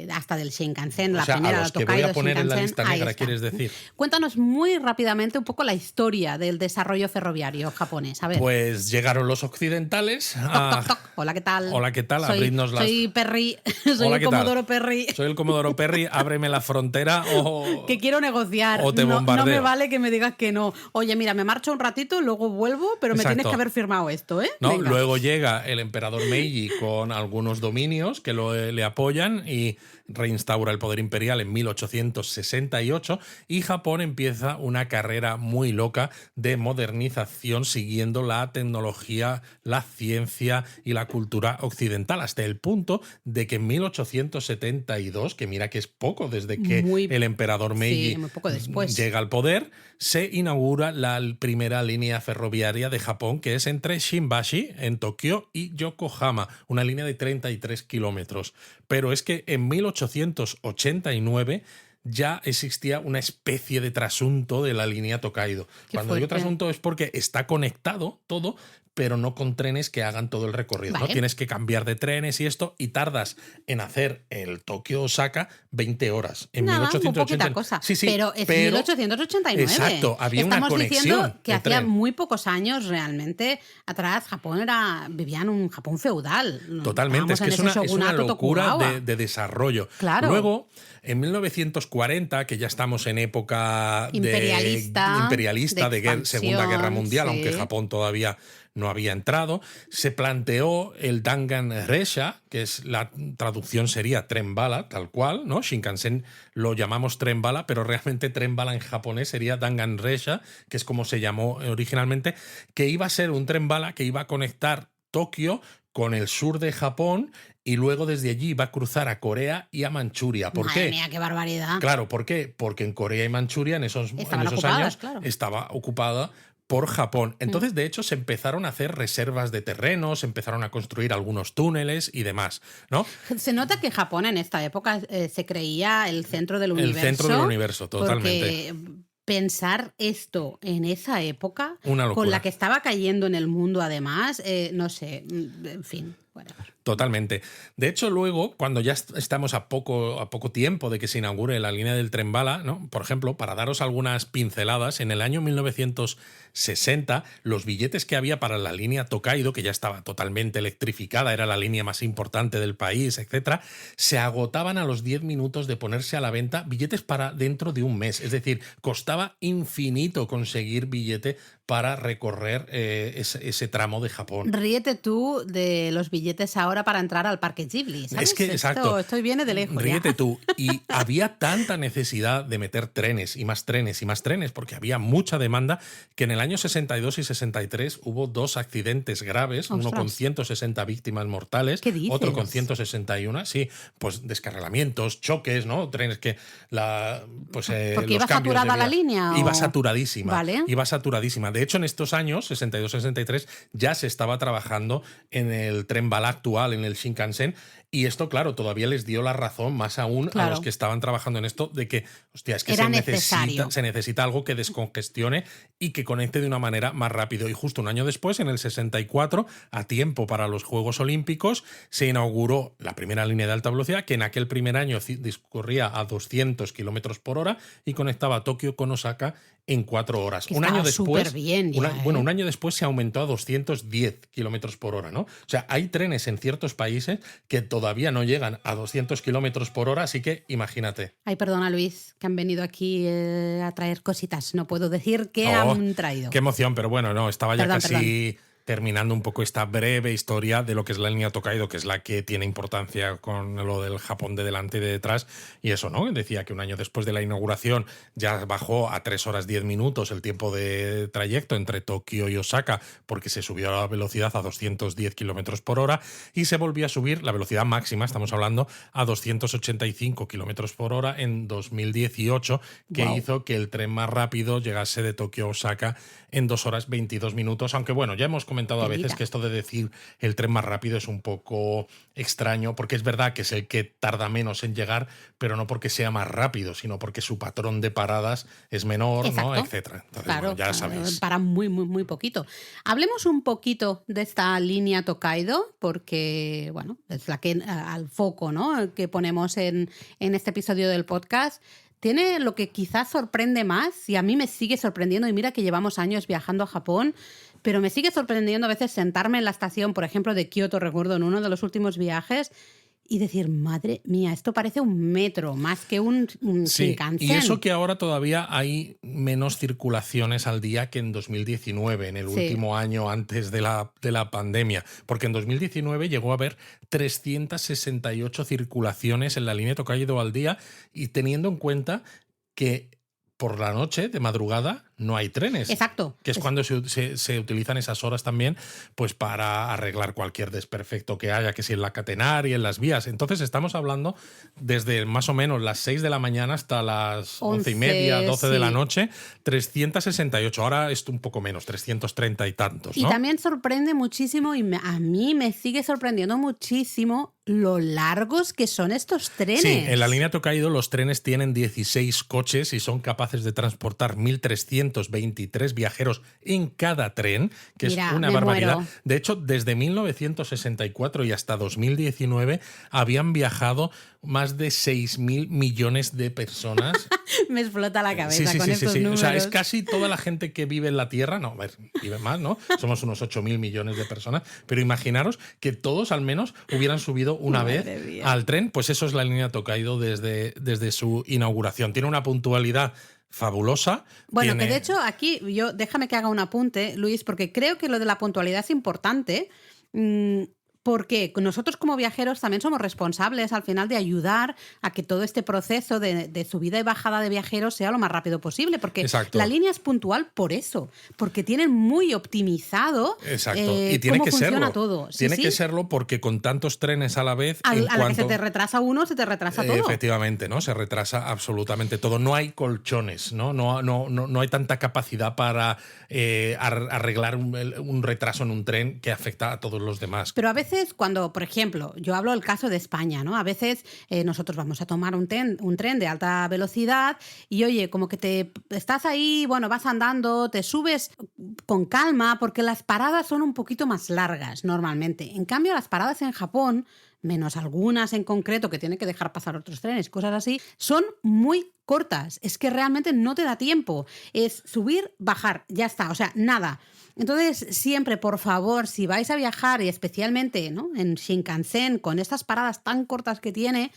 hasta del Shinkansen, o la sea, a primera, la los que voy Tokaido a poner en la Shinkansen, lista ahí negra, está. ¿quieres decir? Cuéntanos muy rápidamente un poco la historia del desarrollo ferroviario japonés. A ver. Pues llegaron los occidentales Toc, toc, a... toc. Hola, ¿qué tal? Hola, ¿qué tal? Soy, Abridnos las... soy Perry, soy Hola, el ¿qué tal? Comodoro Perry. Soy el Comodoro Perry, ábreme la frontera o... Que quiero negociar. O te no me bombardeo. vale que me digas que no. Oye, mira, me marcho un ratito, luego vuelvo, pero me tienes Exacto. que haber firmado esto, ¿eh? ¿No? Venga. Luego llega el emperador Meiji con algunos dominios que le apoyan y reinstaura el poder imperial en 1868 y Japón empieza una carrera muy loca de modernización siguiendo la tecnología, la ciencia y la cultura occidental, hasta el punto de que en 1872, que mira que es poco desde que el emperador Meiji muy poco después. llega al poder, se inaugura la primera línea ferroviaria de Japón, que es entre Shimbashi, en Tokio, y Yokohama, una línea de 33 kilómetros. Pero es que en 1889 ya existía una especie de trasunto de la línea Tokaido. Cuando digo trasunto es porque está conectado todo, pero no con trenes que hagan todo el recorrido. Vale. ¿No? Tienes que cambiar de trenes y esto, y tardas en hacer el Tokio-Osaka 20 horas. En Nada, 1880. muy poquita cosa. Sí, sí, pero es 1889. Exacto, había Estamos una conexión diciendo que de hacía tren. muy pocos años realmente atrás Japón vivía en un Japón feudal. Totalmente, es que es una locura de desarrollo. Claro. Luego, en 1940, que ya estamos en época imperialista de Segunda Guerra Mundial, sí. aunque Japón todavía no había entrado, se planteó el Dangan Resha, que es la traducción sería tren bala, tal cual, ¿no? Shinkansen lo llamamos tren bala, pero realmente tren bala en japonés sería Dangan Resha, que es como se llamó originalmente, que iba a ser un tren bala que iba a conectar Tokio con el sur de Japón y luego desde allí va a cruzar a Corea y a Manchuria. ¿Por Madre qué? mía, qué barbaridad. Claro, ¿por qué? Porque en Corea y Manchuria en esos ocupadas, años claro. estaba ocupada por Japón. Entonces, de hecho, se empezaron a hacer reservas de terrenos, se empezaron a construir algunos túneles y demás, ¿no? Se nota que Japón en esta época se creía el centro del universo. El centro del universo, totalmente. Porque pensar esto en esa época, Una locura. con la que estaba cayendo en el mundo además, no sé, en fin, whatever. Totalmente. De hecho, luego, cuando ya estamos a poco tiempo de que se inaugure la línea del tren bala, ¿no? Por ejemplo, para daros algunas pinceladas, en el año 1960, los billetes que había para la línea Tokaido, que ya estaba totalmente electrificada, era la línea más importante del país, etcétera, se agotaban a los 10 minutos de ponerse a la venta billetes para dentro de un mes. Es decir, costaba infinito conseguir billete para recorrer ese tramo de Japón. Ríete tú de los billetes ahora para entrar al Parque Ghibli, ¿sabes? Es que, exacto. Esto viene de lejos. Ríete ya. tú. Y había tanta necesidad de meter trenes y más trenes y más trenes, porque había mucha demanda, que en el año 62 y 63 hubo 2 accidentes graves, ¡Ostras! uno con 160 víctimas mortales, ¿Qué dices? otro con 161, sí, pues descarrilamientos, choques, ¿no? Trenes que ¿Porque los iba cambios saturada de la vía- línea? Iba o? saturadísima. Vale. Iba saturadísima. De hecho, en estos años, 62-63, ya se estaba trabajando en el tren bala actual, en el Shinkansen, y esto, claro, todavía les dio la razón más aún a los que estaban trabajando en esto de que, hostia, es que se necesita algo que descongestione y que conecte de una manera más rápido. Y justo un año después, en el 64, a tiempo para los Juegos Olímpicos, se inauguró la primera línea de alta velocidad, que en aquel primer año discurría a 200 kilómetros por hora y conectaba Tokio con Osaka en 4 horas. Un año después, un año después se aumentó a 210 kilómetros por hora, ¿no? O sea, hay trenes en ciertos países que todavía no llegan a 200 kilómetros por hora, así que imagínate. Ay, perdona, Luis, que han venido aquí a traer cositas. No puedo decir qué han traído. Qué emoción, pero bueno, no, estaba ya casi terminando un poco esta breve historia de lo que es la línea Tokaido, que es la que tiene importancia con lo del Japón de delante y de detrás. Y eso, ¿no? Decía que un año después de la inauguración ya bajó a 3 horas 10 minutos el tiempo de trayecto entre Tokio y Osaka, porque se subió la velocidad a 210 kilómetros por hora y se volvió a subir la velocidad máxima, estamos hablando, a 285 kilómetros por hora en 2018, que hizo que el tren más rápido llegase de Tokio a Osaka en 2 horas 22 minutos. Aunque bueno, ya hemos comentado a veces que esto de decir el tren más rápido es un poco extraño, porque es verdad que es el que tarda menos en llegar, pero no porque sea más rápido, sino porque su patrón de paradas es menor, ¿no? Etcétera. Entonces, claro, bueno, ya sabéis. Para muy, muy, muy poquito. Hablemos un poquito de esta línea Tokaido, porque, bueno, es la que al foco, ¿no?, que ponemos en este episodio del podcast. Tiene lo que quizás sorprende más, y a mí me sigue sorprendiendo, y mira que llevamos años viajando a Japón, pero me sigue sorprendiendo a veces sentarme en la estación, por ejemplo, de Kioto, recuerdo, en uno de los últimos viajes, y decir, madre mía, esto parece un metro, más que un Shinkansen. Y eso que ahora todavía hay menos circulaciones al día que en 2019, en el último año antes de la pandemia, porque en 2019 llegó a haber 368 circulaciones en la línea Tokaido al día, y teniendo en cuenta que por la noche, de madrugada, no hay trenes. Exacto. Que es cuando se utilizan esas horas también, pues para arreglar cualquier desperfecto que haya, que si en la catenaria, en las vías. Entonces estamos hablando desde más o menos las 6 de la mañana hasta las 11:30, 12 de la noche, 368. Ahora es un poco menos, 330 y tantos, ¿no? Y también sorprende muchísimo, y a mí me sigue sorprendiendo muchísimo lo largos que son estos trenes. Sí, en la línea Tokaido los trenes tienen 16 coches y son capaces de transportar 1.323 viajeros en cada tren, que es una barbaridad. Muero. De hecho, desde 1964 y hasta 2019 habían viajado más de 6.000 millones de personas. Me explota la cabeza con estos números. O sea, es casi toda la gente que vive en la Tierra. No, a ver, vive más, ¿no? Somos unos 8.000 millones de personas. Pero imaginaros que todos al menos hubieran subido una vez al tren. Pues eso es la línea Tokaido desde su inauguración. Tiene una puntualidad fabulosa. Bueno, que de hecho aquí déjame que haga un apunte, Luis, porque creo que lo de la puntualidad es importante. Porque nosotros como viajeros también somos responsables al final de ayudar a que todo este proceso de subida y bajada de viajeros sea lo más rápido posible, porque la línea es puntual por eso, porque tienen muy optimizado y tiene cómo que funciona serlo. todo. Tiene que serlo porque con tantos trenes a la vez... A la que se te retrasa uno, se te retrasa todo. Efectivamente, ¿no? Se retrasa absolutamente todo. No hay colchones, ¿no? No hay tanta capacidad para arreglar un retraso en un tren que afecta a todos los demás. Pero a veces cuando, por ejemplo, yo hablo del caso de España, ¿no? A veces nosotros vamos a tomar un tren de alta velocidad y, oye, como que te estás ahí, bueno, vas andando, te subes con calma porque las paradas son un poquito más largas normalmente. En cambio, las paradas en Japón, menos algunas en concreto que tienen que dejar pasar otros trenes, cosas así, son muy cortas. Es que realmente no te da tiempo. Es subir, bajar, ya está, o sea, nada. Entonces, siempre, por favor, si vais a viajar, y especialmente, ¿no?, en Shinkansen, con estas paradas tan cortas que tiene,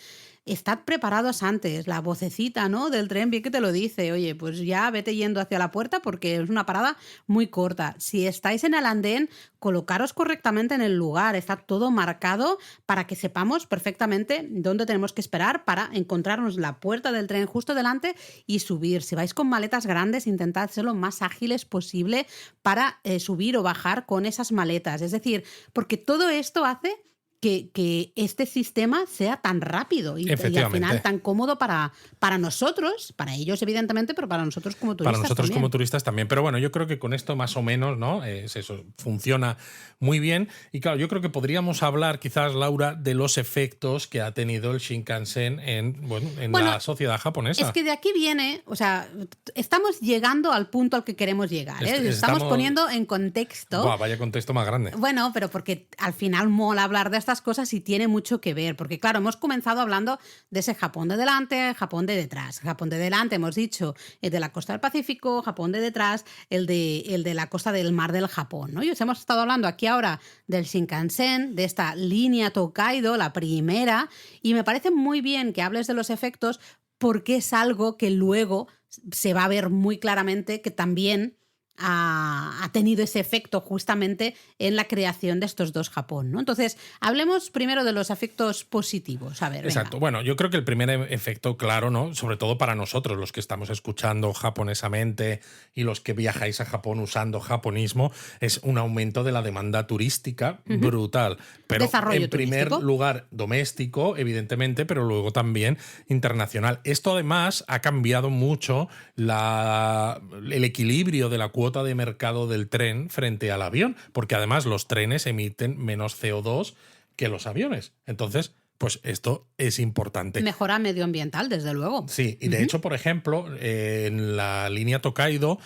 estad preparados antes. La vocecita, ¿no?, del tren bien que te lo dice. Oye, pues ya vete yendo hacia la puerta porque es una parada muy corta. Si estáis en el andén, colocaros correctamente en el lugar. Está todo marcado para que sepamos perfectamente dónde tenemos que esperar para encontrarnos la puerta del tren justo delante y subir. Si vais con maletas grandes, intentad ser lo más ágiles posible para subir o bajar con esas maletas. Es decir, porque todo esto hace que este sistema sea tan rápido y al final tan cómodo para nosotros, para ellos evidentemente, pero para nosotros como turistas Para nosotros también. como turistas también. Pero bueno, yo creo que con esto más o menos, ¿no? Es eso, funciona muy bien. Y claro, yo creo que podríamos hablar quizás, Laura, de los efectos que ha tenido el Shinkansen en la sociedad japonesa. Es que de aquí viene, o sea, estamos llegando al punto al que queremos llegar. Estamos poniendo en contexto. Vaya contexto más grande. Bueno, pero porque al final mola hablar de estas cosas y tiene mucho que ver. Porque claro, hemos comenzado hablando de ese Japón de delante, Japón de detrás. Japón de delante, hemos dicho, el de la costa del Pacífico, Japón de detrás, el de la costa del mar del Japón, ¿no? Y os hemos estado hablando aquí ahora del Shinkansen, de esta línea Tokaido, la primera, y me parece muy bien que hables de los efectos porque es algo que luego se va a ver muy claramente que también ha tenido ese efecto justamente en la creación de estos dos Japón, ¿no? Entonces, hablemos primero de los efectos positivos. A ver, exacto. Venga. Bueno, yo creo que el primer efecto claro, ¿no? Sobre todo para nosotros, los que estamos escuchando japonesamente y los que viajáis a Japón usando japonismo, es un aumento de la demanda turística brutal. Pero desarrollo en primer turístico. lugar doméstico, evidentemente, pero luego también internacional. Esto además ha cambiado mucho el equilibrio de la cuota de mercado del tren frente al avión, porque además los trenes emiten menos CO2 que los aviones. Entonces, pues esto es importante. Mejora medioambiental, desde luego. Sí, y de hecho, por ejemplo, en la línea Tokaido,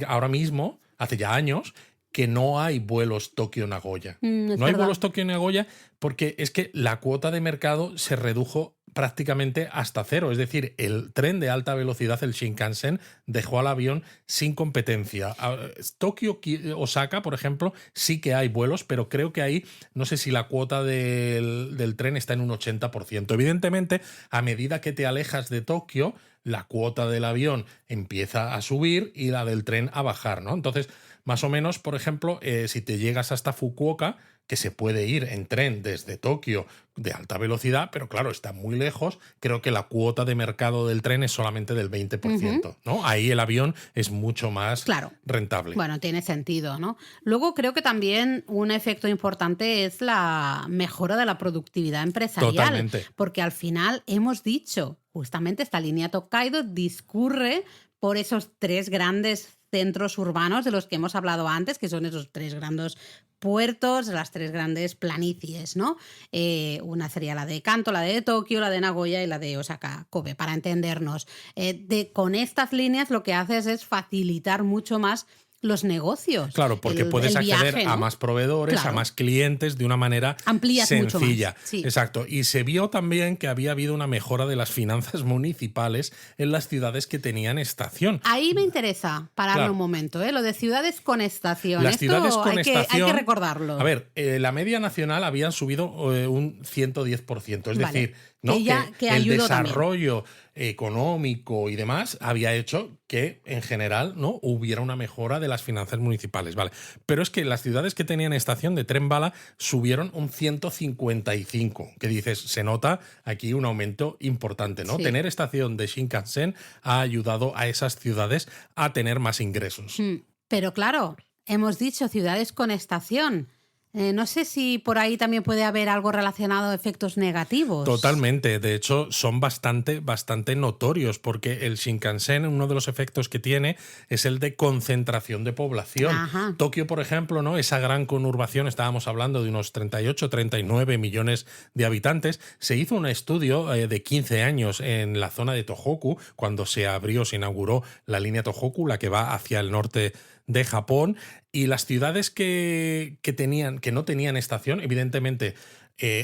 ahora mismo, hace ya años, que no hay vuelos Tokio-Nagoya. No hay vuelos Tokio-Nagoya porque es que la cuota de mercado se redujo prácticamente hasta cero. Es decir, el tren de alta velocidad, el Shinkansen, dejó al avión sin competencia. Tokio-Osaka, por ejemplo, sí que hay vuelos, pero creo que ahí, no sé si la cuota del tren está en un 80%. Evidentemente, a medida que te alejas de Tokio, la cuota del avión empieza a subir y la del tren a bajar, ¿no? Entonces, más o menos, por ejemplo, si te llegas hasta Fukuoka, que se puede ir en tren desde Tokio de alta velocidad, pero claro, está muy lejos, creo que la cuota de mercado del tren es solamente del 20%, ¿no? Ahí el avión es mucho más rentable. Bueno, tiene sentido, ¿no? Luego creo que también un efecto importante es la mejora de la productividad empresarial. Totalmente. Porque al final hemos dicho, justamente esta línea Tokaido discurre por esos tres grandes centros urbanos de los que hemos hablado antes, que son esos tres grandes puertos, las tres grandes planicies, ¿no? Una sería la de Kanto, la de Tokio, la de Nagoya y la de Osaka, Kobe, para entendernos. Con estas líneas lo que haces es facilitar mucho más los negocios. Claro, porque puedes acceder viaje, ¿no? a más proveedores, a más clientes de una manera amplías sencilla. Mucho más. Sí. Exacto. Y se vio también que había habido una mejora de las finanzas municipales en las ciudades que tenían estación. Ahí me interesa pararme un momento, ¿eh? Lo de ciudades con estación. Las ciudades con estación, hay que recordarlo. A ver, la media nacional habían subido un 110%. Es decir, ¿no? que el también. desarrollo económico y demás había hecho que en general no hubiera una mejora de las finanzas municipales, vale. Pero es que las ciudades que tenían estación de tren bala subieron un 155, que dices, se nota aquí un aumento importante, ¿no? Sí. Tener estación de Shinkansen ha ayudado a esas ciudades a tener más ingresos. Pero claro, hemos dicho ciudades con estación. No sé si por ahí también puede haber algo relacionado a efectos negativos. Totalmente. De hecho, son bastante notorios porque el Shinkansen, uno de los efectos que tiene es el de concentración de población. Ajá. Tokio, por ejemplo, ¿no? Esa gran conurbación, estábamos hablando de unos 38, 39 millones de habitantes. Se hizo un estudio de 15 años en la zona de Tohoku, cuando se inauguró la línea Tohoku, la que va hacia el norte de Japón, y las ciudades que no tenían estación, evidentemente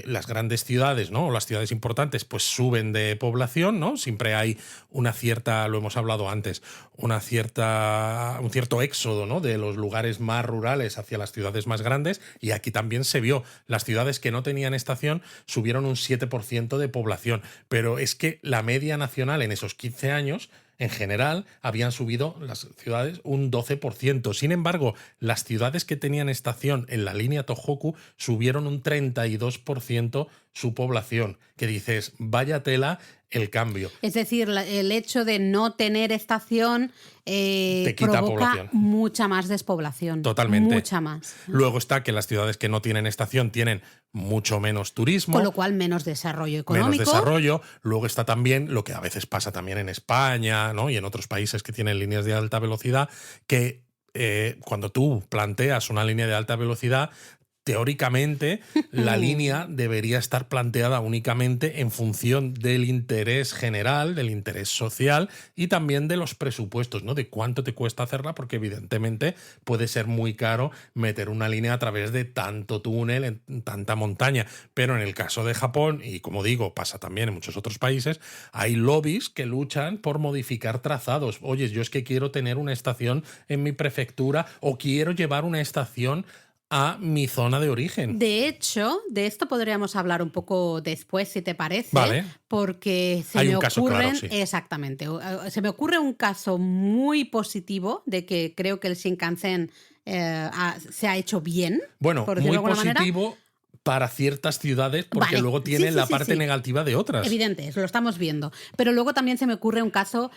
las grandes ciudades, ¿no? O las ciudades importantes, pues suben de población, ¿no? Siempre hay una cierta, lo hemos hablado antes, un cierto éxodo, ¿no? De los lugares más rurales hacia las ciudades más grandes, y aquí también se vio, las ciudades que no tenían estación subieron un 7% de población, pero es que la media nacional en esos 15 años en general habían subido las ciudades un 12%. Sin embargo, las ciudades que tenían estación en la línea Tohoku subieron un 32% su población. Que dices, vaya tela el cambio. Es decir, el hecho de no tener estación Te quita provoca población. mucha más despoblación. Totalmente. Mucha más. Luego está que las ciudades que no tienen estación tienen mucho menos turismo. Con lo cual, menos desarrollo económico. Menos desarrollo. Luego está también lo que a veces pasa también en España, ¿no? Y en otros países que tienen líneas de alta velocidad, que cuando tú planteas una línea de alta velocidad, teóricamente la línea debería estar planteada únicamente en función del interés general, del interés social y también de los presupuestos, ¿no? De cuánto te cuesta hacerla, porque evidentemente puede ser muy caro meter una línea a través de tanto túnel, en tanta montaña. Pero en el caso de Japón, y como digo, pasa también en muchos otros países, hay lobbies que luchan por modificar trazados. Oye, yo es que quiero tener una estación en mi prefectura o quiero llevar una estación a mi zona de origen. De hecho, de esto podríamos hablar un poco después, si te parece, Vale. porque Hay un caso claro, sí. Exactamente, se me ocurre un caso muy positivo de que creo que el Shinkansen se ha hecho bien. Bueno, por decirlo muy de alguna positivo manera. Para ciertas ciudades, porque Vale. luego tiene Sí, la parte negativa de otras. Evidente, lo estamos viendo. Pero luego también se me ocurre un caso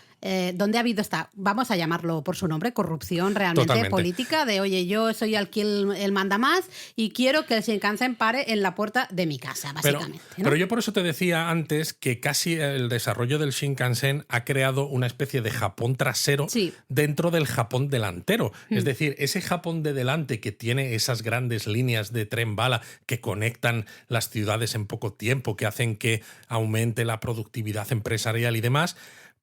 donde ha habido vamos a llamarlo por su nombre, corrupción realmente Totalmente. política, de oye, yo soy aquí el mandamás y quiero que el Shinkansen pare en la puerta de mi casa, básicamente. Pero yo por eso te decía antes que casi el desarrollo del Shinkansen ha creado una especie de Japón trasero dentro del Japón delantero. Es decir, ese Japón de delante que tiene esas grandes líneas de tren bala que conectan las ciudades en poco tiempo, que hacen que aumente la productividad empresarial y demás,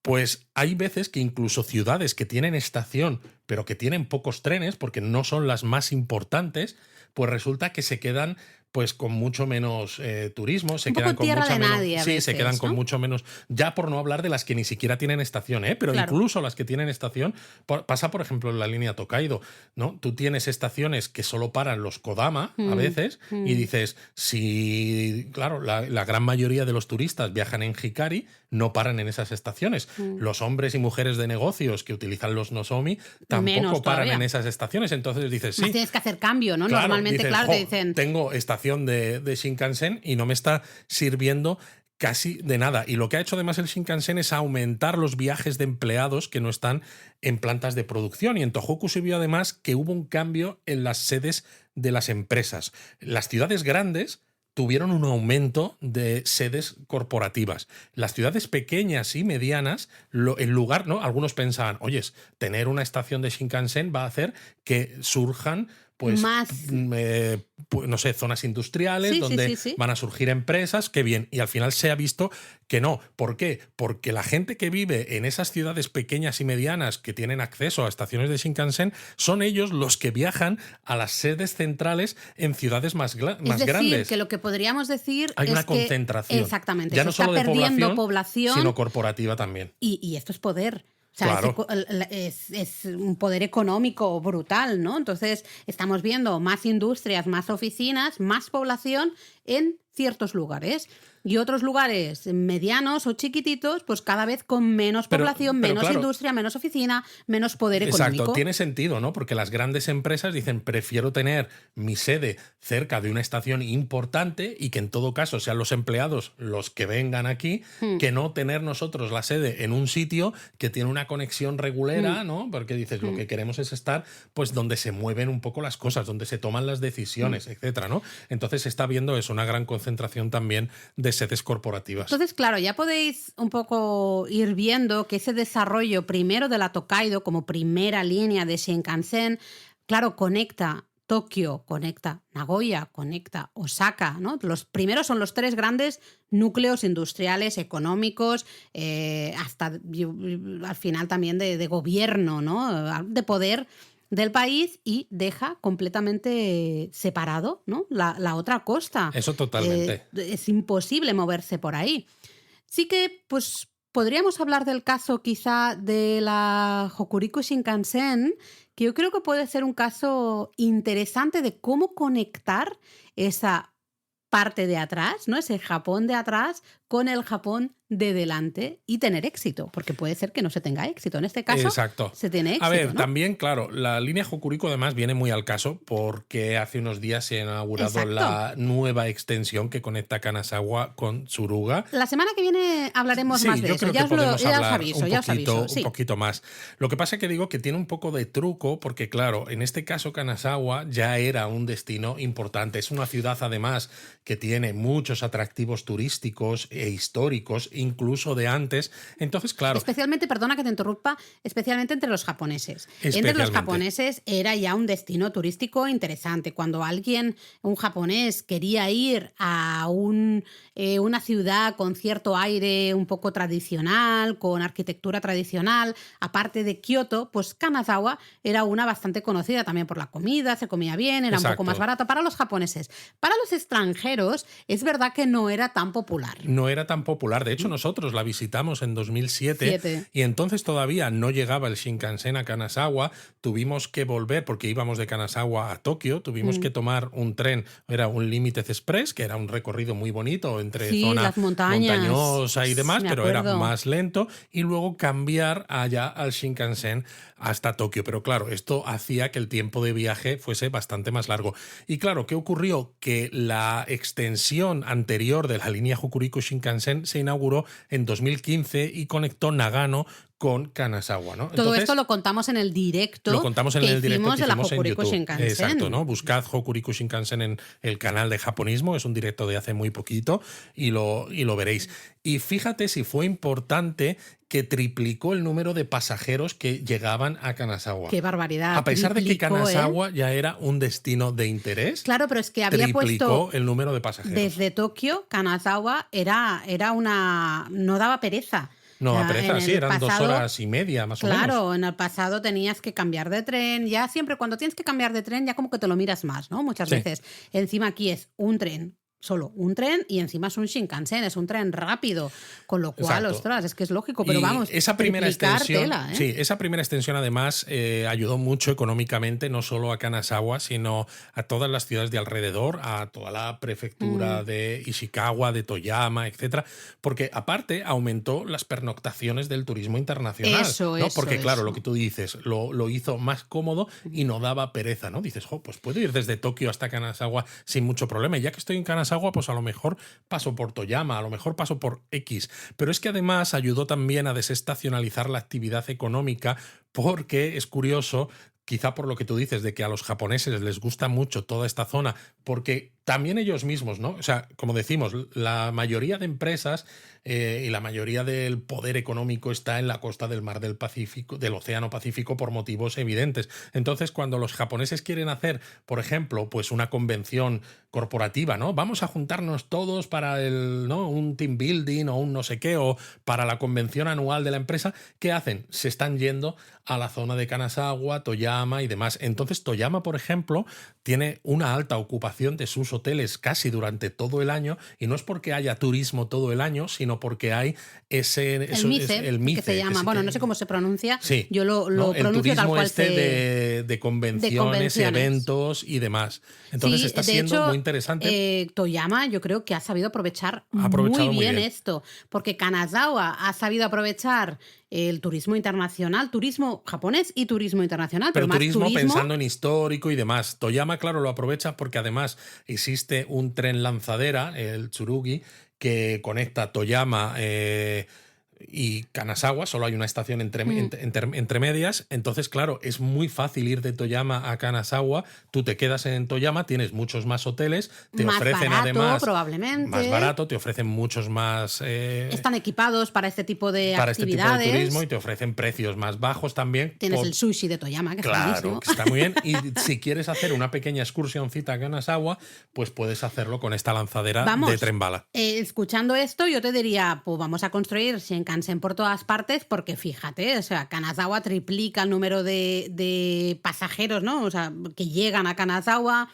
pues hay veces que incluso ciudades que tienen estación, pero que tienen pocos trenes, porque no son las más importantes, pues resulta que se quedan pues con mucho menos turismo, se quedan con mucha menos, nadie a veces, se quedan con mucho menos, ya por no hablar de las que ni siquiera tienen estación, pero claro, incluso las que tienen estación, pasa por ejemplo en la línea Tokaido, ¿no? Tú tienes estaciones que solo paran los Kodama a veces y dices, si claro, la gran mayoría de los turistas viajan en Hikari, no paran en esas estaciones. Los hombres y mujeres de negocios que utilizan los Nozomi tampoco paran en esas estaciones, entonces dices, sí. Más tienes que hacer cambio, ¿no? Claro, Normalmente, dices, claro, te dicen... Tengo estación de Shinkansen y no me está sirviendo casi de nada. Y lo que ha hecho además el Shinkansen es aumentar los viajes de empleados que no están en plantas de producción. Y en Tohoku se vio además que hubo un cambio en las sedes de las empresas. Las ciudades grandes tuvieron un aumento de sedes corporativas. Las ciudades pequeñas y medianas, en lugar, ¿no? Algunos pensaban, oye, tener una estación de Shinkansen va a hacer que surjan pues más, no sé, zonas industriales donde van a surgir empresas, qué bien. Y al final se ha visto que no. ¿Por qué? Porque la gente que vive en esas ciudades pequeñas y medianas que tienen acceso a estaciones de Shinkansen son ellos los que viajan a las sedes centrales en ciudades más grandes. Es decir, que lo que podríamos decir hay una concentración. Exactamente. Ya no se solo está de perdiendo población, sino corporativa también. Y esto es poder. O sea, claro. es un poder económico brutal, ¿no? Entonces, estamos viendo más industrias, más oficinas, más población en ciertos lugares. Y otros lugares medianos o chiquititos, pues cada vez con menos población, menos claro, industria, menos oficina, menos poder económico. Exacto, tiene sentido, ¿no? Porque las grandes empresas dicen, prefiero tener mi sede cerca de una estación importante y que en todo caso sean los empleados los que vengan aquí, que no tener nosotros la sede en un sitio que tiene una conexión regulera, ¿no? Porque dices, lo que queremos es estar pues donde se mueven un poco las cosas, donde se toman las decisiones, etcétera, ¿no? Entonces se está viendo eso, una gran concentración también de sedes corporativas. Entonces, claro, ya podéis un poco ir viendo que ese desarrollo primero de la Tokaido como primera línea de Shinkansen, claro, conecta Tokio, conecta Nagoya, conecta Osaka, ¿no? Los primeros son los tres grandes núcleos industriales, económicos, hasta al final también de gobierno, ¿no? De poder del país, y deja completamente separado, ¿no? la otra costa. Eso totalmente. Es imposible moverse por ahí. Sí que, pues, podríamos hablar del caso quizá de la Hokuriku Shinkansen, que yo creo que puede ser un caso interesante de cómo conectar esa parte de atrás, ¿no? Ese Japón de atrás con el Japón de delante y tener éxito, porque puede ser que no se tenga éxito. En este caso, Exacto. se tiene éxito. A ver, ¿no? también, claro, la línea Hokuriku además viene muy al caso porque hace unos días se ha inaugurado Exacto. la nueva extensión que conecta Kanazawa con Tsuruga. La semana que viene hablaremos Sí, más de yo eso. creo Ya que os, lo, podemos ya os hablar aviso, ya os aviso. Sí. un poquito más. Lo que pasa es que digo que tiene un poco de truco porque, claro, en este caso Kanazawa ya era un destino importante. Es una ciudad, además, que tiene muchos atractivos turísticos e históricos, incluso de antes. Entonces, claro... Especialmente, perdona que te interrumpa, especialmente entre los japoneses. Entre los japoneses era ya un destino turístico interesante. Cuando un japonés, quería ir a una ciudad con cierto aire un poco tradicional, con arquitectura tradicional, aparte de Kioto, pues Kanazawa era una bastante conocida también por la comida, se comía bien, era un poco más barata para los japoneses. Para los extranjeros es verdad que no era tan popular. No era tan popular. De hecho, nosotros la visitamos en 2007 y entonces todavía no llegaba el Shinkansen a Kanazawa. Tuvimos que volver, porque íbamos de Kanazawa a Tokio, tuvimos que tomar un tren, era un Limited Express, que era un recorrido muy bonito entre zona montañosa y demás, pero era más lento, y luego cambiar allá al Shinkansen hasta Tokio. Pero claro, esto hacía que el tiempo de viaje fuese bastante más largo. Y claro, ¿qué ocurrió? Que la extensión anterior de la línea Hokuriku Shinkansen se inauguró en 2015 y conectó Nagano con Kanazawa, ¿no? Todo esto lo contamos en el directo. Lo contamos en el directo que de la hicimos en Hokuriku YouTube. Shinkansen. Exacto, ¿no? Buscad Hokuriku Shinkansen en el canal de Japonismo, es un directo de hace muy poquito y lo veréis. Y fíjate si fue importante que triplicó el número de pasajeros que llegaban a Kanazawa. ¡Qué barbaridad! A pesar de que Kanazawa ya era un destino de interés. Claro, pero es que había triplicó el número de pasajeros. Desde Tokio, Kanazawa era una... no daba pereza. No, a pereza, sí, eran 2 horas y media más o menos. Claro, en el pasado tenías que cambiar de tren, ya siempre cuando tienes que cambiar de tren ya como que te lo miras más, ¿no? Muchas veces. Encima aquí es un tren. Solo un tren y encima es un Shinkansen, es un tren rápido, con lo cual, ostras, es que es lógico, pero vamos, esa primera extensión, tela, ¿eh? Sí, esa primera extensión además ayudó mucho económicamente, no solo a Kanazawa, sino a todas las ciudades de alrededor, a toda la prefectura de Ishikawa, de Toyama, etcétera, porque aparte aumentó las pernoctaciones del turismo internacional, ¿no? Porque claro, lo que tú dices, lo hizo más cómodo y no daba pereza, ¿no? Dices, pues puedo ir desde Tokio hasta Kanazawa sin mucho problema, y ya que estoy en Kanazawa, pues a lo mejor paso por Toyama, a lo mejor paso por X. Pero es que además ayudó también a desestacionalizar la actividad económica, porque es curioso, quizá por lo que tú dices, de que a los japoneses les gusta mucho toda esta zona, porque también ellos mismos, ¿no? O sea, como decimos, la mayoría de empresas y la mayoría del poder económico está en la costa del mar del Pacífico, del Océano Pacífico, por motivos evidentes. Entonces, cuando los japoneses quieren hacer, por ejemplo, pues una convención corporativa, ¿no? Vamos a juntarnos todos para un team building o un no sé qué, o para la convención anual de la empresa, ¿qué hacen? Se están yendo a la zona de Kanazawa, Toyama y demás. Entonces, Toyama, por ejemplo, tiene una alta ocupación de sus hoteles casi durante todo el año, y no es porque haya turismo todo el año, sino porque hay el MICE, que se llama, no sé cómo se pronuncia, sí, yo lo pronuncio el turismo tal cual de convenciones, eventos y demás. Entonces está siendo muy interesante. Toyama yo creo que ha sabido aprovechar muy bien esto, porque Kanazawa ha sabido aprovechar el turismo internacional, turismo japonés y turismo internacional. Pero más turismo pensando en histórico y demás. Toyama, claro, lo aprovecha porque además existe un tren lanzadera, el Tsurugi, que conecta Toyama y Kanazawa, solo hay una estación entre medias. Entonces, claro, es muy fácil ir de Toyama a Kanazawa. Tú te quedas en Toyama, tienes muchos más hoteles, te más ofrecen barato, además probablemente. Más barato, te ofrecen muchos más. Están equipados para este tipo de para actividades. Este tipo de turismo, y te ofrecen precios más bajos también. Tienes el sushi de Toyama, que claro, es buenísimo. que está muy bien. Y si quieres hacer una pequeña excursioncita a Kanazawa, pues puedes hacerlo con esta lanzadera de tren bala. Escuchando esto, yo te diría, pues vamos a construir Shinkansen por todas partes, porque fíjate, o sea, Kanazawa triplica el número de pasajeros, ¿no? O sea, que llegan a Kanazawa.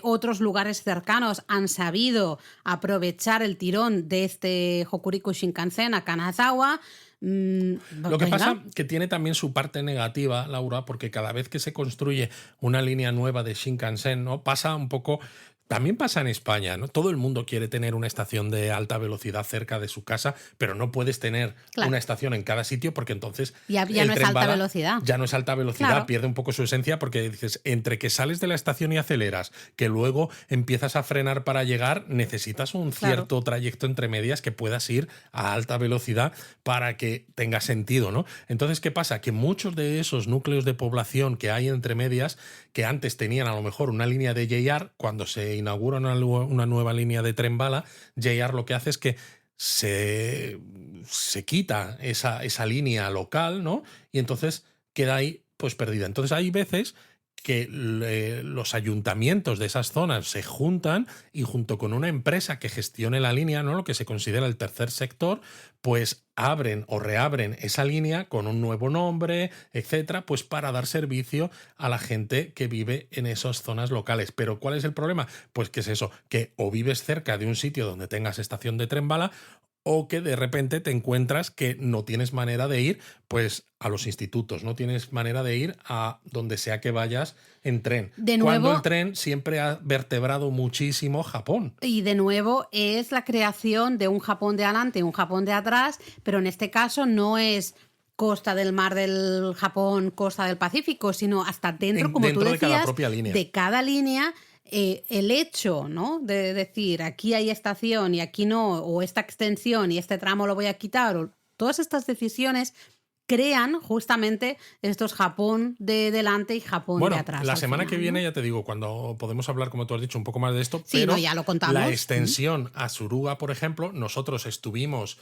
Otros lugares cercanos han sabido aprovechar el tirón de este Hokuriku Shinkansen a Kanazawa. Lo que pasa que tiene también su parte negativa, Laura, porque cada vez que se construye una línea nueva de Shinkansen, ¿no? Pasa un poco También pasa en España, ¿no? Todo el mundo quiere tener una estación de alta velocidad cerca de su casa, pero no puedes tener Claro. una estación en cada sitio porque entonces Ya el no es tren alta bala velocidad. ya no es alta velocidad, Claro. pierde un poco su esencia porque dices, entre que sales de la estación y aceleras, que luego empiezas a frenar para llegar, necesitas un Claro. cierto trayecto entre medias que puedas ir a alta velocidad para que tenga sentido, ¿no? Entonces, ¿qué pasa? Que muchos de esos núcleos de población que hay entre medias, que antes tenían a lo mejor una línea de JR, cuando se inaugura una nueva línea de tren bala, JR lo que hace es que se quita esa línea local, ¿no? Y entonces queda ahí pues perdida. Entonces hay veces que los ayuntamientos de esas zonas se juntan y junto con una empresa que gestione la línea, ¿no? Lo que se considera el tercer sector, pues abren o reabren esa línea con un nuevo nombre, etcétera, pues para dar servicio a la gente que vive en esas zonas locales. Pero ¿cuál es el problema? Pues que es eso, que o vives cerca de un sitio donde tengas estación de tren bala o que de repente te encuentras que no tienes manera de ir pues a los institutos, no tienes manera de ir a donde sea que vayas en tren. De Cuando nuevo, el tren siempre ha vertebrado muchísimo Japón. y de nuevo es la creación de un Japón de adelante y un Japón de atrás, pero en este caso no es costa del mar del Japón, costa del Pacífico, sino hasta dentro, como Dentro tú de cada decías, propia línea. de cada línea. El hecho, ¿no?, de decir aquí hay estación y aquí no, o esta extensión y este tramo lo voy a quitar, o todas estas decisiones crean justamente estos Japón de delante y Japón Bueno, de atrás. la al semana final, que viene, ¿no? ya te digo, cuando podemos hablar, como tú has dicho, un poco más de esto, Sí, pero no, ya lo contamos. la extensión a Suruga, por ejemplo, nosotros estuvimos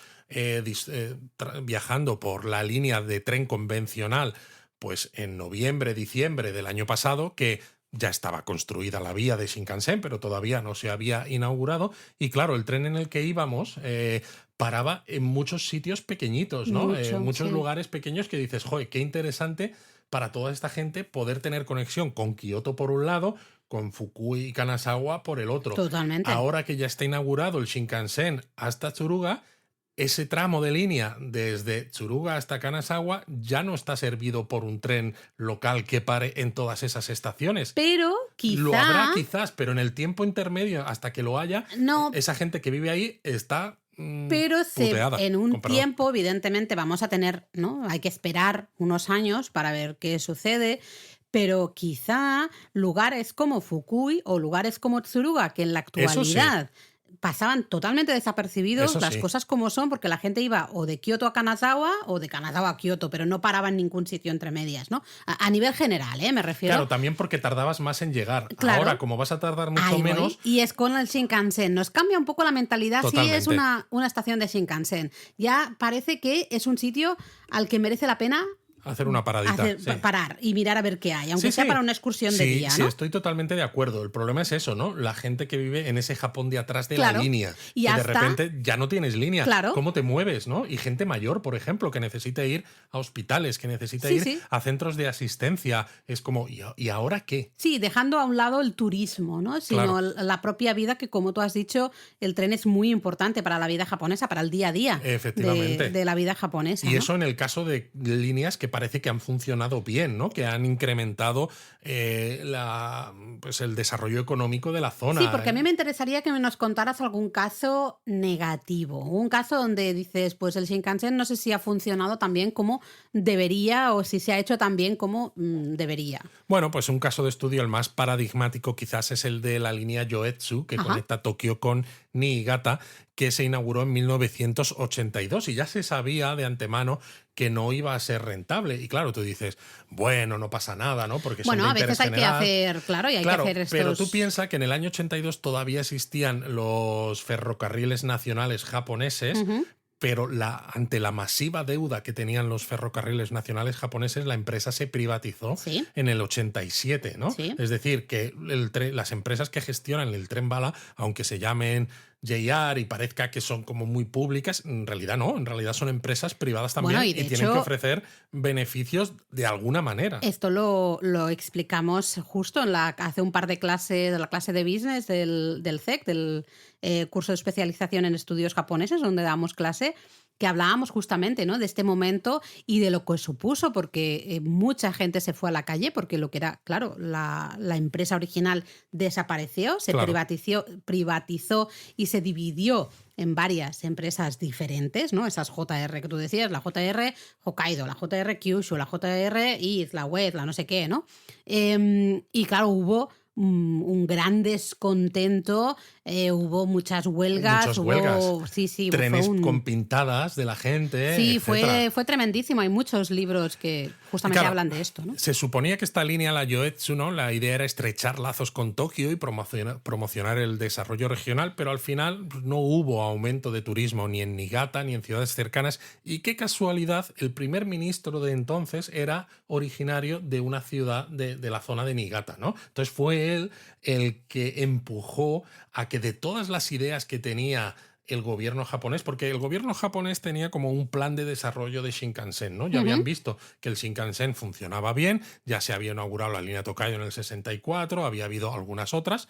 viajando por la línea de tren convencional pues en noviembre, diciembre del año pasado, que ya estaba construida la vía de Shinkansen, pero todavía no se había inaugurado. Y claro, el tren en el que íbamos paraba en muchos sitios pequeñitos, ¿no? Muchos Sí. lugares pequeños que dices, joder, qué interesante para toda esta gente poder tener conexión con Kioto por un lado, con Fukui y Kanazawa por el otro. Totalmente. Ahora que ya está inaugurado el Shinkansen hasta Tsuruga, ese tramo de línea desde Tsuruga hasta Kanazawa ya no está servido por un tren local que pare en todas esas estaciones. Pero Lo habrá quizás, pero en el tiempo intermedio, hasta que lo haya, no, esa gente que vive ahí está pero puteada. en un Con perdón. tiempo, evidentemente, vamos a tener, ¿no? Hay que esperar unos años para ver qué sucede. Pero quizá lugares como Fukui o lugares como Tsuruga, que en la Eso sí. actualidad pasaban totalmente desapercibidos, Eso las sí. cosas como son, porque la gente iba o de Kioto a Kanazawa o de Kanazawa a Kioto, pero no paraba en ningún sitio entre medias, ¿no? A nivel general, me refiero. Claro, también porque tardabas más en llegar. Claro. Ahora, como vas a tardar mucho Ahí voy. menos, Y es con el Shinkansen. Nos cambia un poco la mentalidad. Totalmente. Sí, es una estación de Shinkansen. Ya parece que es un sitio al que merece la pena hacer una paradita. Sí. parar y mirar a ver qué hay, aunque Sí, sea sí. para una excursión de día, Sí, ¿no? estoy totalmente de acuerdo. El problema es eso, ¿no? La gente que vive en ese Japón de atrás de Claro. la línea. Y que de hasta- repente ya no tienes línea. Claro. ¿Cómo te mueves, no? Y gente mayor, por ejemplo, que necesita ir a hospitales, que necesita Sí, ir sí. a centros de asistencia. Es como, ¿y ahora qué? Sí, dejando a un lado el turismo, ¿no? Sino Claro. la propia vida, que como tú has dicho, el tren es muy importante para la vida japonesa, para el día a día Efectivamente. de la vida japonesa. Y ¿no? eso en el caso de líneas que parece que han funcionado bien, ¿no? Que han incrementado pues el desarrollo económico de la zona. Sí, porque a mí me interesaría que nos contaras algún caso negativo, un caso donde dices, pues el Shinkansen no sé si ha funcionado tan bien como debería o si se ha hecho tan bien como debería. Bueno, pues un caso de estudio, el más paradigmático quizás es el de la línea Yoetsu, que Ajá. conecta Tokio con Niigata, que se inauguró en 1982 y ya se sabía de antemano que no iba a ser rentable. Y claro, tú dices, bueno, no pasa nada, ¿no? Porque son Bueno, de a veces interés hay que general. hacer, claro, y hay Claro, que hacer estos... pero tú piensas que en el año 82 todavía existían los ferrocarriles nacionales japoneses, Ujú. pero ante la masiva deuda que tenían los ferrocarriles nacionales japoneses, la empresa se privatizó Sí. en el 87, ¿no? Sí. Es decir, que las empresas que gestionan el tren bala, aunque se llamen JR y parezca que son como muy públicas, en realidad no, en realidad son empresas privadas también Bueno, y y de tienen hecho, que ofrecer beneficios de alguna manera. esto lo explicamos justo hace un par de clases, de la clase de business del CEC, del curso de especialización en estudios japoneses, donde damos clase. que hablábamos justamente, ¿no? De este momento y de lo que supuso, porque mucha gente se fue a la calle, porque lo que era, claro, la empresa original desapareció, se Claro. privatizó y se dividió en varias empresas diferentes, ¿no? Esas JR que tú decías, la JR Hokkaido, la JR Kyushu, la JR East, la West, la no sé qué, ¿no? Y claro, hubo un gran descontento, hubo muchas huelgas, Muchas huelgas. Sí, Trenes fue con pintadas de la gente, sí, etcétera. fue tremendísimo. Hay muchos libros que justamente Claro, hablan de esto, ¿no? se suponía que esta línea, la Yoetsu, ¿no? La idea era estrechar lazos con Tokio y promocionar el desarrollo regional, pero al final pues, no hubo aumento de turismo ni en Niigata ni en ciudades cercanas. Y qué casualidad, el primer ministro de entonces era originario de una ciudad de la zona de Niigata, ¿no? Entonces fue él el que empujó a que de todas las ideas que tenía el gobierno japonés, porque el gobierno japonés tenía como un plan de desarrollo de Shinkansen, ¿no? Ya habían Ujú. visto que el Shinkansen funcionaba bien, ya se había inaugurado la línea Tokaido en el 64, había habido algunas otras,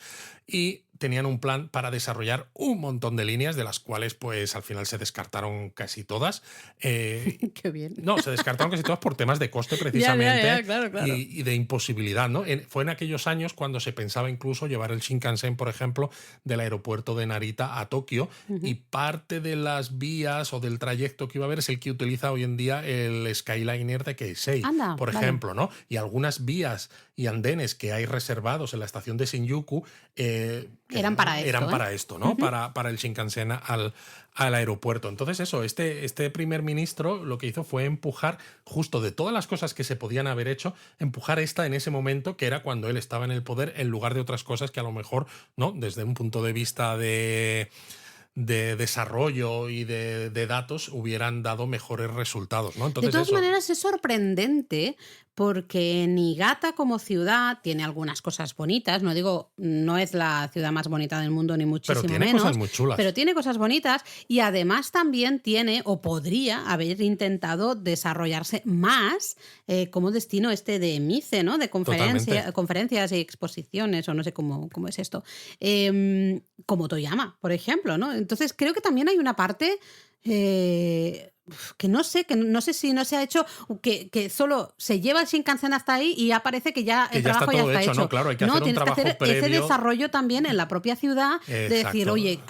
y tenían un plan para desarrollar un montón de líneas, de las cuales pues al final se descartaron casi todas. Qué bien. No, se descartaron casi todas por temas de coste Ya, precisamente claro, claro. y de imposibilidad, ¿no? Fue en aquellos años cuando se pensaba incluso llevar el Shinkansen, por ejemplo, del aeropuerto de Narita a Tokio, y Ujú. parte de las vías o del trayecto que iba a haber es el que utiliza hoy en día el Skyliner de Keisei, Anda, por vale. ejemplo, ¿no? Y algunas vías y andenes que hay reservados en la estación de Shinjuku Eran para eran esto, ¿eh? para esto, ¿no? Ujú. Para el Shinkansen al aeropuerto. Entonces eso, este primer ministro lo que hizo fue empujar, justo de todas las cosas que se podían haber hecho, empujar esta en ese momento, que era cuando él estaba en el poder, en lugar de otras cosas que a lo mejor, ¿no? Desde un punto de vista de desarrollo y de datos hubieran dado mejores resultados, ¿no? De Entonces todas eso, maneras, es sorprendente porque Niigata como ciudad tiene algunas cosas bonitas. No digo, no es la ciudad más bonita del mundo, ni pero muchísimo tiene cosas menos, muy chulas. pero tiene cosas bonitas y además también tiene o podría haber intentado desarrollarse más como destino este de MICE, ¿no? De Totalmente. conferencias y exposiciones, o no sé cómo es esto. Como Toyama, por ejemplo, ¿no? Entonces creo que también hay una parte que no sé si no se ha hecho, que solo se lleva el Shinkansen hasta ahí y ya parece que ya Que el ya está trabajo ya todo está hecho, ¿no? hecho. Claro, hay que No, hacer un tienes que trabajo hacer ese previo. desarrollo también en la propia ciudad, de decir, Exacto. oye,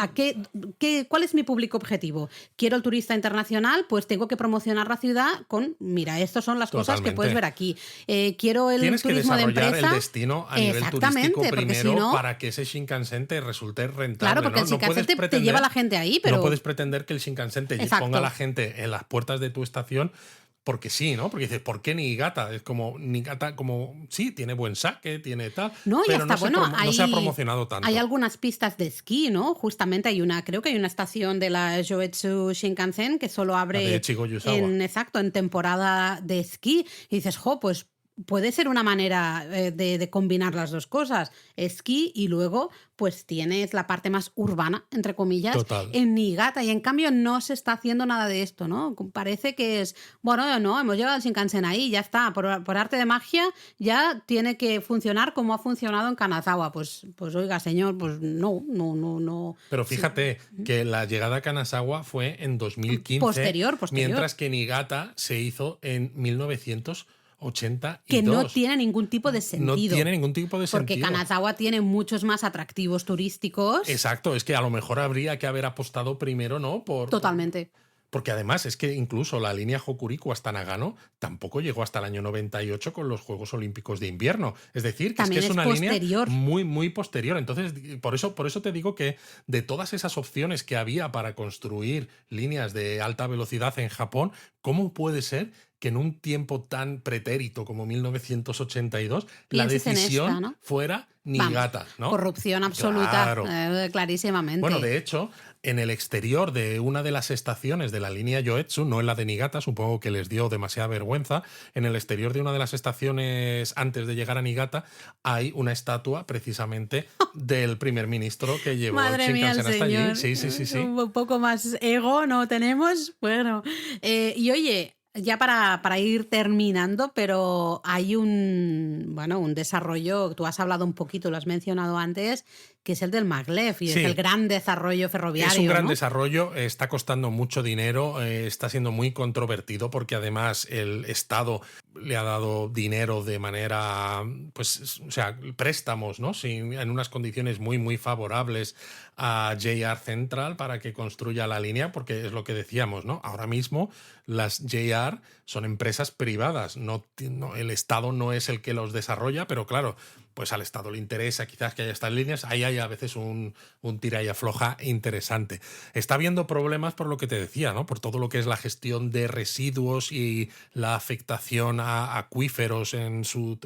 ¿cuál es mi público objetivo? ¿Quiero el turista internacional? Pues tengo que promocionar la ciudad con, mira, estas son las cosas que puedes Totalmente. ver aquí. ¿Quiero el Tienes que turismo de desarrollar el empresa? destino a nivel turístico Exactamente, porque si primero no, para que ese Shinkansen te resulte claro, rentable, porque ¿no? el Shinkansen te lleva a la gente ahí, No puedes pero pretender que el Shinkansen te ponga a la exacto. gente en las puertas de tu estación porque sí, ¿no? Porque dices, ¿por qué Niigata? Es como, Niigata, como, sí, tiene buen sake, tiene tal, No, y pero hasta, bueno, no se ha promocionado hay tanto. algunas pistas de esquí, ¿no? Justamente creo que hay una estación de la Joetsu Shinkansen que solo La de abre Echigo Yusawa. exacto, en temporada de esquí. Y dices, pues puede ser una manera de combinar las dos cosas, esquí y luego pues tienes la parte más urbana, entre comillas, Total. en Niigata. Y en cambio no se está haciendo nada de esto, ¿no? Parece que es, bueno, no, hemos llegado al Shinkansen ahí, ya está, por arte de magia ya tiene que funcionar como ha funcionado en Kanazawa. Pues oiga, señor, pues no. Pero Sí. fíjate que la llegada a Kanazawa fue en 2015, Posterior. mientras que Niigata se hizo en Que no 1982. tiene ningún tipo de No tiene sentido. ningún tipo de Porque sentido. Kanazawa tiene muchos más atractivos turísticos. Exacto, es que a lo mejor habría que haber apostado primero, ¿no? Totalmente. Porque además es que incluso la línea Hokuriku hasta Nagano tampoco llegó hasta el año 98 con los Juegos Olímpicos de Invierno. Es decir, que También es es una línea posterior. muy, muy posterior. Entonces, por eso te digo que de todas esas opciones que había para construir líneas de alta velocidad en Japón, ¿cómo puede ser que en un tiempo tan pretérito como 1982 la Pienses en esta, decisión ¿no? fuera Vamos, Niigata, ¿no? corrupción absoluta, Claro. Bueno, clarísimamente. de hecho, en el exterior de una de las estaciones de la línea Yoetsu, no en la de Niigata, supongo que les dio demasiada vergüenza, en el exterior de una de las estaciones antes de llegar a Niigata hay una estatua precisamente del primer ministro que llevó el Madre mía, el Shinkansen hasta allí. señor. Sí, sí, sí, sí. Un poco más ego no tenemos. Bueno, y oye, ya para ir terminando, pero hay un desarrollo, tú has hablado un poquito, lo has mencionado antes, que es el del maglev y es el Sí, gran desarrollo es un ferroviario, gran ¿no? desarrollo, está costando mucho dinero, está siendo muy controvertido porque además el Estado le ha dado dinero de manera, pues, o sea, préstamos, ¿no? En unas condiciones muy, muy favorables a JR Central para que construya la línea, porque es lo que decíamos, ¿no? Ahora mismo las JR son empresas privadas, el Estado no es el que los desarrolla, pero claro, pues al Estado le interesa quizás que haya estas líneas, ahí hay a veces un tira y afloja interesante. Está habiendo problemas por lo que te decía, ¿no? Por todo lo que es la gestión de residuos y la afectación a acuíferos en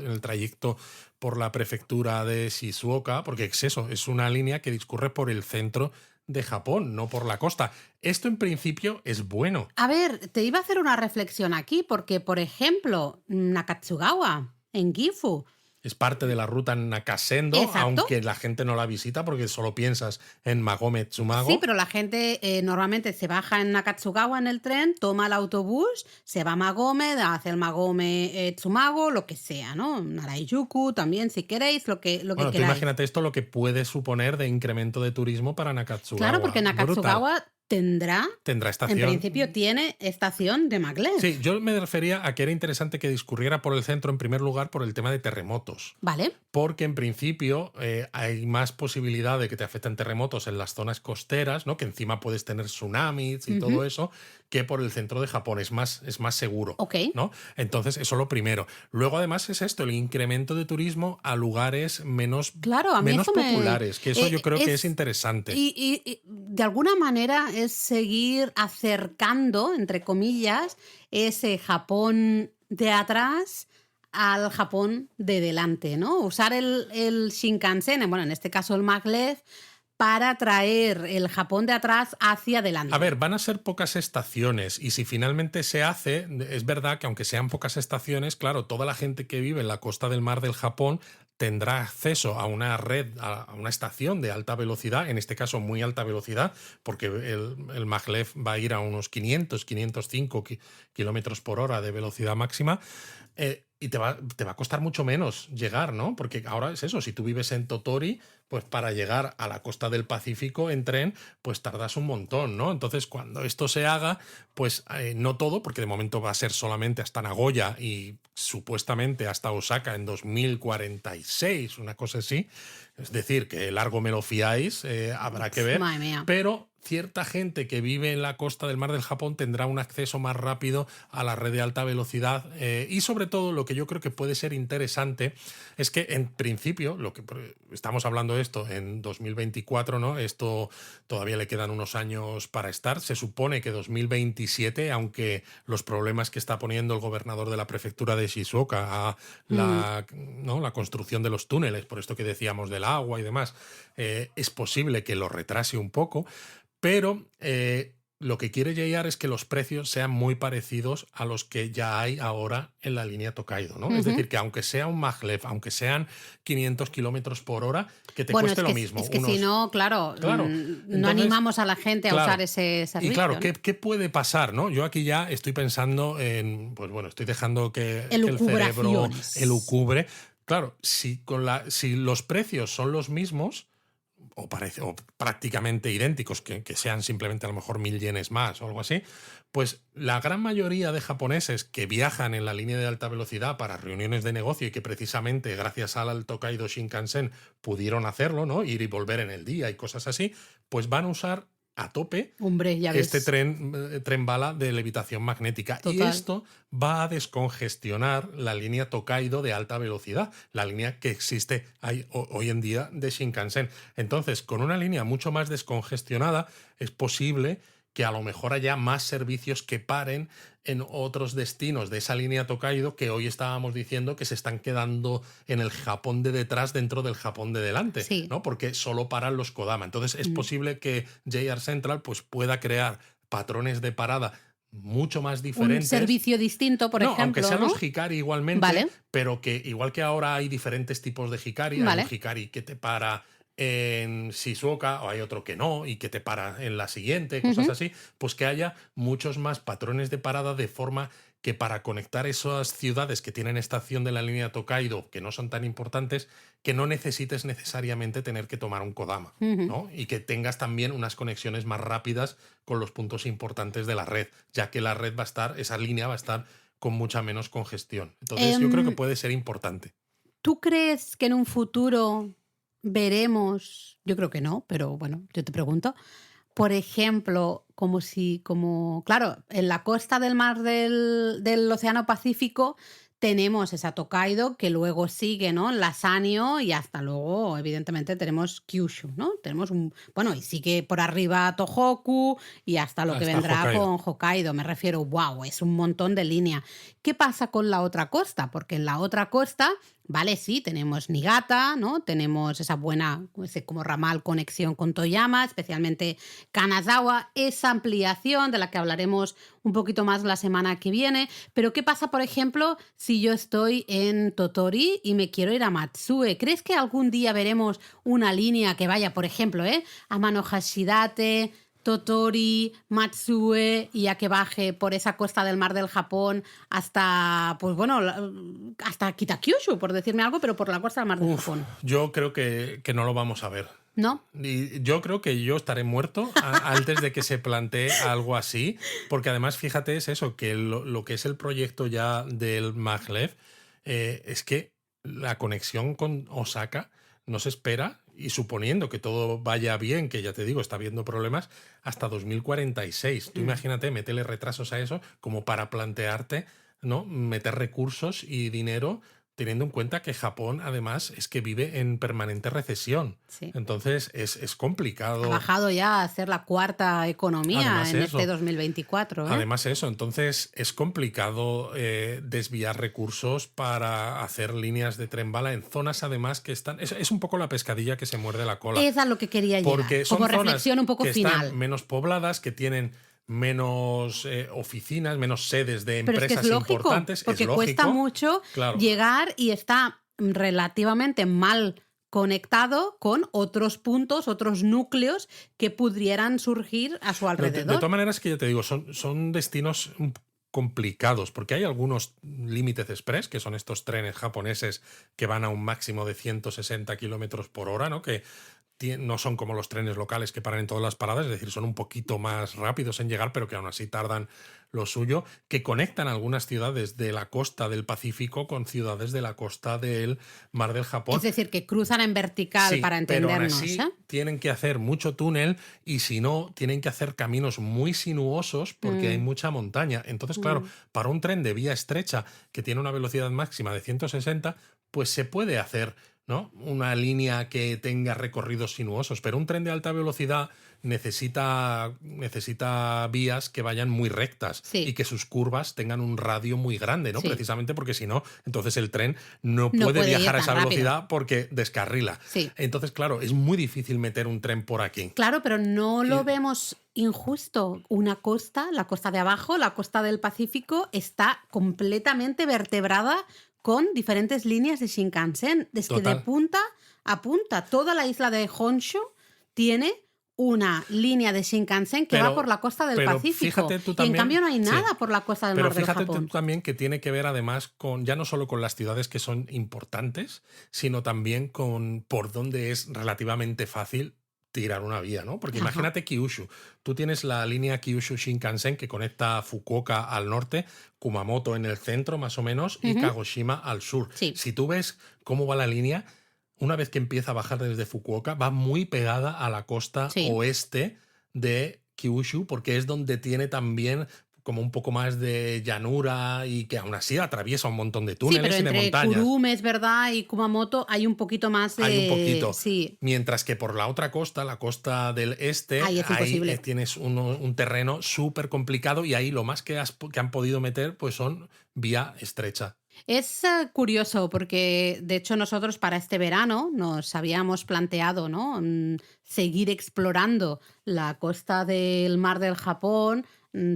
el trayecto por la prefectura de Shizuoka, porque es eso, es una línea que discurre por el centro de Japón, no por la costa. Esto en principio es bueno. A ver, te iba a hacer una reflexión aquí, porque, por ejemplo, Nakatsugawa, en Gifu, Es parte de la ruta Nakasendo, exacto. aunque la gente no la visita porque solo piensas en Magome Sí, Tsumago. pero la gente normalmente se baja en Nakatsugawa en el tren, toma el autobús, se va a Magome, hace el Magome Tsumago, lo que sea, ¿no? Narajuku también, si queréis, lo que Bueno, tú queráis. imagínate esto lo que puede suponer de incremento de turismo para Claro, porque Nakatsugawa. Brutal. Nakatsugawa tendrá, Tendrá en principio estación. tiene estación de maglev, Sí, yo me refería a que era interesante que discurriera por el centro en primer lugar por el tema de terremotos. ¿vale? Porque en principio hay más posibilidad de que te afecten terremotos en las zonas costeras, ¿no? Que encima puedes tener tsunamis y Ujú. todo eso, que por el centro de Japón es más seguro, Ok. ¿no? Entonces, eso lo primero. Luego, además, es esto, el incremento de turismo a lugares Claro, a mí menos eso populares, que eso yo creo que es es... interesante. Y de alguna manera es seguir acercando, entre comillas, ese Japón de atrás al Japón de delante, ¿no? Usar el Shinkansen, bueno, en este caso el maglev, para traer el Japón de atrás hacia A adelante. ver, van a ser pocas estaciones y si finalmente se hace, es verdad que aunque sean pocas estaciones, claro, toda la gente que vive en la costa del mar del Japón tendrá acceso a una red, a una estación de alta velocidad, en este caso muy alta velocidad, porque el maglev va a ir a unos 500, 505 kilómetros por hora de velocidad máxima. Y te va a costar mucho menos llegar, ¿no? Porque ahora es eso, si tú vives en Totori, pues para llegar a la costa del Pacífico en tren, pues tardas un montón, ¿no? Entonces, cuando esto se haga, pues no todo, porque de momento va a ser solamente hasta Nagoya y supuestamente hasta Osaka en 2046, una cosa así. Es decir, que largo me lo fiáis, habrá que ver, Madre mía. pero cierta gente que vive en la costa del mar del Japón tendrá un acceso más rápido a la red de alta velocidad y sobre todo lo que yo creo que puede ser interesante es que en principio, lo que estamos hablando de esto en 2024, ¿no? Esto todavía le quedan unos años para estar. Se supone que 2027, aunque los problemas que está poniendo el gobernador de la prefectura de Shizuoka a Mm. ¿no? La construcción de los túneles, por esto que decíamos del agua y demás, es posible que lo retrase un poco, pero lo que quiere JR es que los precios sean muy parecidos a los que ya hay ahora en la línea Tokaido, ¿no? Es Ujú. decir, que aunque sea un maglev, aunque sean 500 kilómetros por hora, que te Bueno, cueste lo mismo. es que si no, claro, Claro, no entonces, animamos a la gente a usar claro. ese Y claro, servicio, ¿no? ¿qué puede pasar, no? Yo aquí ya estoy pensando en, pues bueno, estoy dejando que el cerebro Elucubraciones. elucubre. Claro, si los precios son los mismos, o prácticamente idénticos, que sean simplemente a lo mejor 1000 yenes más o algo así, pues la gran mayoría de japoneses que viajan en la línea de alta velocidad para reuniones de negocio y que precisamente gracias al Tokaido Shinkansen pudieron hacerlo, ¿no? Ir y volver en el día y cosas así, pues van a usar a tope Hombre, ya este ves, tren bala de levitación magnética. Y total. esto va a descongestionar la línea Tokaido de alta velocidad, la línea que existe hoy en día de Shinkansen. Entonces, con una línea mucho más descongestionada, es posible que a lo mejor haya más servicios que paren en otros destinos de esa línea Tokaido que hoy estábamos diciendo que se están quedando en el Japón de detrás dentro del Japón de delante, Sí. ¿no? Porque solo paran los Kodama. Entonces es Mm. posible que JR Central pues, pueda crear patrones de parada mucho más Un diferentes. servicio distinto, por No, aunque ejemplo, sean ¿no? los Hikari igualmente, Vale, pero que igual que ahora hay diferentes tipos de Hikari, hay un vale. Hikari que te para en Shizuoka o hay otro que no y que te para en la siguiente, cosas Ujú. así, pues que haya muchos más patrones de parada de forma que para conectar esas ciudades que tienen estación de la línea Tokaido, que no son tan importantes, que no necesites necesariamente tener que tomar un Kodama, Ujú. ¿no? Y que tengas también unas conexiones más rápidas con los puntos importantes de la red, ya que la red va a estar, esa línea va a estar con mucha menos congestión. Entonces, yo creo que Em, puede ser importante. ¿Tú crees que en un futuro veremos, yo creo que no, pero bueno, yo te pregunto, por ejemplo, como, claro, en la costa del mar del Océano Pacífico tenemos esa Tokaido que luego sigue, ¿no? La Sanyo y hasta luego, evidentemente, tenemos Kyushu, ¿no? Tenemos bueno, y sigue por arriba Tohoku y hasta lo que Hasta vendrá Hokkaido. con Hokkaido, me refiero, wow, es un montón de línea. ¿Qué pasa con la otra costa? Porque en la otra costa, vale, sí, tenemos Niigata, ¿no? Tenemos esa buena, ese como ramal conexión con Toyama, especialmente Kanazawa, esa ampliación de la que hablaremos un poquito más la semana que viene. Pero ¿qué pasa, por ejemplo, si yo estoy en Totori y me quiero ir a Matsue? ¿Crees que algún día veremos una línea que vaya, por ejemplo, a Manohashidate, Totori, Matsue, y a que baje por esa costa del mar del Japón hasta, pues bueno, hasta Kitakyushu, por decirme algo, pero por la costa del mar del Uf, Japón? yo creo que no lo vamos a ver. ¿No? Y yo creo que yo estaré muerto antes de que se plantee algo así, porque además, fíjate, es eso, que lo que es el proyecto ya del maglev, es que la conexión con Osaka no se espera, y suponiendo que todo vaya bien, que ya te digo, está habiendo problemas, hasta 2046. Tú Mm. imagínate, métele retrasos a eso como para plantearte, ¿no? Meter recursos y dinero, teniendo en cuenta que Japón, además, es que vive en permanente recesión. Sí. Entonces es Ha complicado. bajado ya a ser la cuarta economía Además en este eso, 2024, ¿eh? además eso, entonces es complicado desviar recursos para hacer líneas de tren bala en zonas además que están... Es un poco la pescadilla que se muerde la cola, Es a lo que quería llegar, porque como son zonas reflexión un poco que están final. menos pobladas, que tienen menos oficinas, menos sedes de Pero es que es empresas lógico, importantes, es porque cuesta lógico, mucho claro. llegar y está relativamente mal conectado con otros puntos, otros núcleos que pudieran surgir a su Pero de alrededor. todas maneras, que ya te digo, son destinos complicados, porque hay algunos límites express, que son estos trenes japoneses que van a un máximo de 160 kilómetros por hora, ¿no? Que no son como los trenes locales que paran en todas las paradas, es decir, son un poquito más rápidos en llegar, pero que aún así tardan lo suyo, que conectan algunas ciudades de la costa del Pacífico con ciudades de la costa del Mar del Es Japón. decir, que cruzan en vertical Sí, para pero aún entendernos, así ¿eh? tienen que hacer mucho túnel, y si no, tienen que hacer caminos muy sinuosos porque hay Mm, mucha montaña. Entonces, claro, mm. para un tren de vía estrecha que tiene una velocidad máxima de 160, pues se puede hacer, ¿no? Una línea que tenga recorridos sinuosos, pero un tren de alta velocidad necesita vías que vayan muy rectas y Sí, que sus curvas tengan un radio muy grande, ¿no? sí. Precisamente porque si no, entonces el tren no No puede puede ir viajar a tan esa rápido. velocidad porque descarrila. Sí. Entonces, claro, es muy difícil meter un tren por aquí. Claro, pero no lo Y vemos injusto. Una costa, la costa de abajo, la costa del Pacífico, está completamente vertebrada con diferentes líneas de Shinkansen. Es que de total. punta a punta, toda la isla de Honshu tiene una línea de Shinkansen que va por Pero, la costa del pero Pacífico. fíjate tú Y en también, cambio no hay sí, nada por la costa del pero Mar del fíjate tú Japón. también que tiene que ver además con, ya no solo con las ciudades que son importantes, sino también con por dónde es relativamente fácil tirar una vía, ¿no? Porque Ajá. imagínate Kyushu. Tú tienes la línea Kyushu Shinkansen que conecta Fukuoka al norte, Kumamoto en el centro más o menos y Ujú. Kagoshima al sur. Sí, Si tú ves cómo va la línea, una vez que empieza a bajar desde Fukuoka, va muy pegada a la costa sí. oeste de Kyushu, porque es donde tiene también como un poco más de llanura y que aún así atraviesa un montón de Sí, pero túneles y de entre montañas. Kurume, es verdad, y Kumamoto hay un poquito más Hay un de... poquito. Sí, Mientras que por la otra costa, la costa del este, ahí es ahí imposible. tienes un terreno súper complicado, y ahí lo más que han podido meter pues son vía estrecha. Es curioso porque, de hecho, nosotros para este verano nos habíamos planteado, ¿no? Seguir explorando la costa del mar del Japón.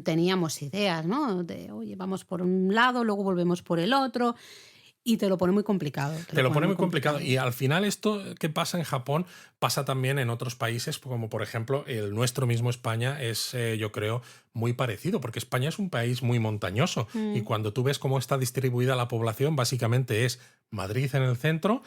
Teníamos ideas, ¿no? De, oye, vamos por un lado, luego volvemos por el otro. y te lo pone muy complicado. Te lo pone muy complicado. Y al final esto que pasa en Japón pasa también en otros países, como por ejemplo el nuestro mismo España es, yo creo, muy parecido, porque España es un país muy montañoso y cuando tú ves cómo está distribuida la población, básicamente es Madrid en el centro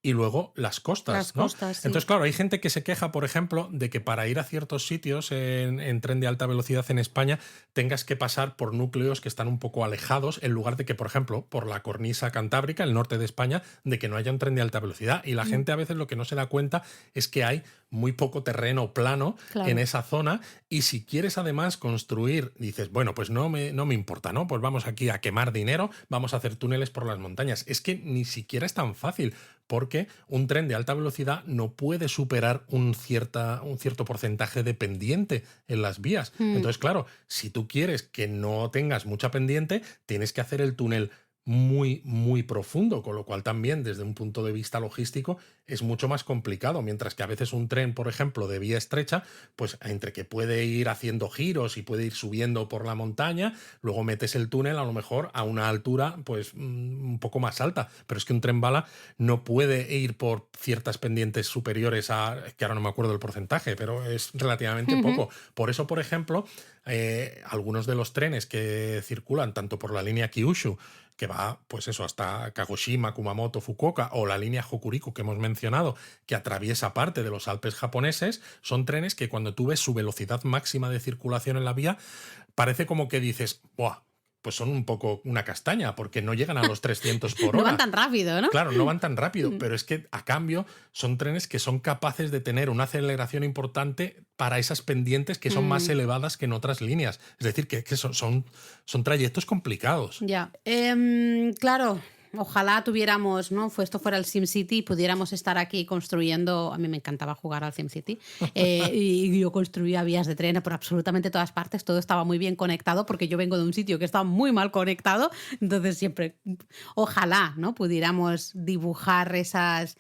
y luego las costas, ¿no? Sí. Entonces, claro, hay gente que se queja, por ejemplo, de que para ir a ciertos sitios en tren de alta velocidad en España tengas que pasar por núcleos que están un poco alejados, en lugar de que, por ejemplo, por la cornisa cantábrica, el norte de España, de que no haya un tren de alta velocidad. Y la gente a veces lo que no se da cuenta es que hay muy poco terreno plano en esa zona y si quieres además construir, dices, bueno, pues no me importa, ¿no? Pues vamos aquí a quemar dinero, vamos a hacer túneles por las montañas. Es que ni siquiera es tan fácil porque un tren de alta velocidad no puede superar un cierto porcentaje de pendiente en las vías. Entonces, claro, si tú quieres que no tengas mucha pendiente, tienes que hacer el túnel muy, muy profundo, con lo cual también desde un punto de vista logístico es mucho más complicado, mientras que a veces un tren, por ejemplo, de vía estrecha, pues entre que puede ir haciendo giros y puede ir subiendo por la montaña, luego metes el túnel a lo mejor a una altura pues un poco más alta, pero es que un tren bala no puede ir por ciertas pendientes superiores a, que ahora no me acuerdo el porcentaje, pero es relativamente poco. Por eso, por ejemplo, algunos de los trenes que circulan tanto por la línea Kyushu, que va, pues eso, hasta Kagoshima, Kumamoto, Fukuoka, o la línea Hokuriku que hemos mencionado, que atraviesa parte de los Alpes japoneses, son trenes que cuando tú ves su velocidad máxima de circulación en la vía, parece como que dices, ¡buah! Pues son un poco una castaña, porque no llegan a los 300 por hora. No van tan rápido, ¿no? Claro, no van tan rápido, pero es que a cambio son trenes que son capaces de tener una aceleración importante para esas pendientes que son más elevadas que en otras líneas. Es decir, que son trayectos complicados. Ya. Claro. Ojalá tuviéramos, ¿no? Esto fuera el SimCity y pudiéramos estar aquí construyendo. A mí me encantaba jugar al SimCity y yo construía vías de tren por absolutamente todas partes. Todo estaba muy bien conectado porque yo vengo de un sitio que estaba muy mal conectado. Entonces siempre, ojalá, ¿no? Pudiéramos dibujar esas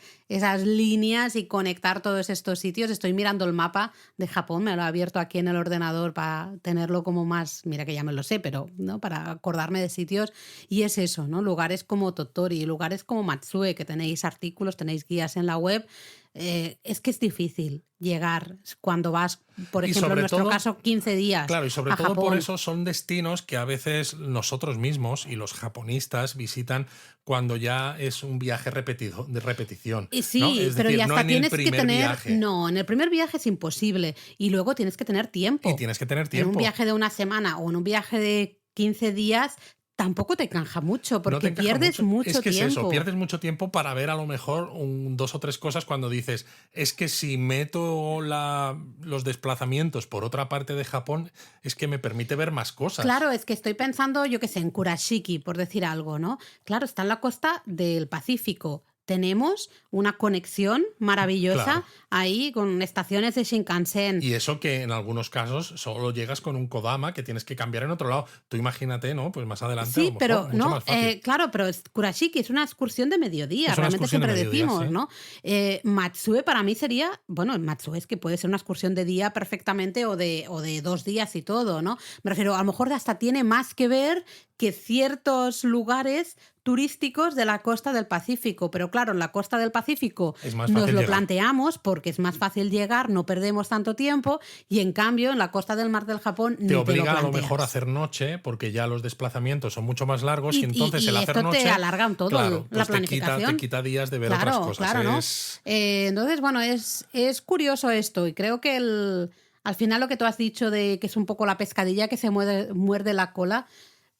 líneas y conectar todos estos sitios. Estoy mirando el mapa de Japón, me lo he abierto aquí en el ordenador para tenerlo como más, mira que ya me lo sé, pero ¿no? Para acordarme de sitios. Y es eso, ¿no? Lugares como Totori, lugares como Matsue, que tenéis artículos, tenéis guías en la web. Es que es difícil llegar cuando vas, por ejemplo, en nuestro caso, 15 días. Claro, y sobre todo Japón. por eso son destinos que a veces nosotros mismos y los japonistas visitan cuando ya es un viaje de repetición. Sí, ¿no? Es pero decir, ya no hasta en tienes el primer que tener. viaje. No, en el primer viaje es imposible. Y luego tienes que tener tiempo. Y tienes que tener tiempo. En un viaje de una semana o en un viaje de 15 días. Tampoco te encaja mucho, porque no pierdes mucho es que tiempo. Es eso, pierdes mucho tiempo para ver a lo mejor dos o tres cosas cuando dices, es que si meto los desplazamientos por otra parte de Japón, es que me permite ver más cosas. Claro, es que estoy pensando, yo qué sé, en Kurashiki, por decir algo, ¿no? Claro, está en la costa del Pacífico. Tenemos una conexión maravillosa ahí con estaciones de Shinkansen. Y eso que en algunos casos solo llegas con un Kodama que tienes que cambiar en otro lado. Tú imagínate, ¿no? Pues más adelante. Sí, a lo mejor, pero mucho no, más fácil. Claro, pero Kurashiki es una excursión de mediodía, Es una realmente excursión de siempre mediodía, decimos, sí. ¿no? Matsue para mí sería, bueno, Matsue es que puede ser una excursión de día perfectamente o de 2 días y todo, ¿no? Me refiero, a lo mejor hasta tiene más que ver que ciertos lugares turísticos de la costa del Pacífico, pero claro, en la costa del Pacífico nos lo planteamos porque es más fácil llegar, no perdemos tanto tiempo, y en cambio en la costa del Mar del Japón te obliga a lo mejor a hacer noche porque ya los desplazamientos son mucho más largos y entonces el hacer noche te alargan todo, claro, la pues planificación. te quita días de ver otras cosas. Claro, ¿no? Entonces, bueno, es curioso esto y creo que al final lo que tú has dicho de que es un poco la pescadilla que se muerde la cola,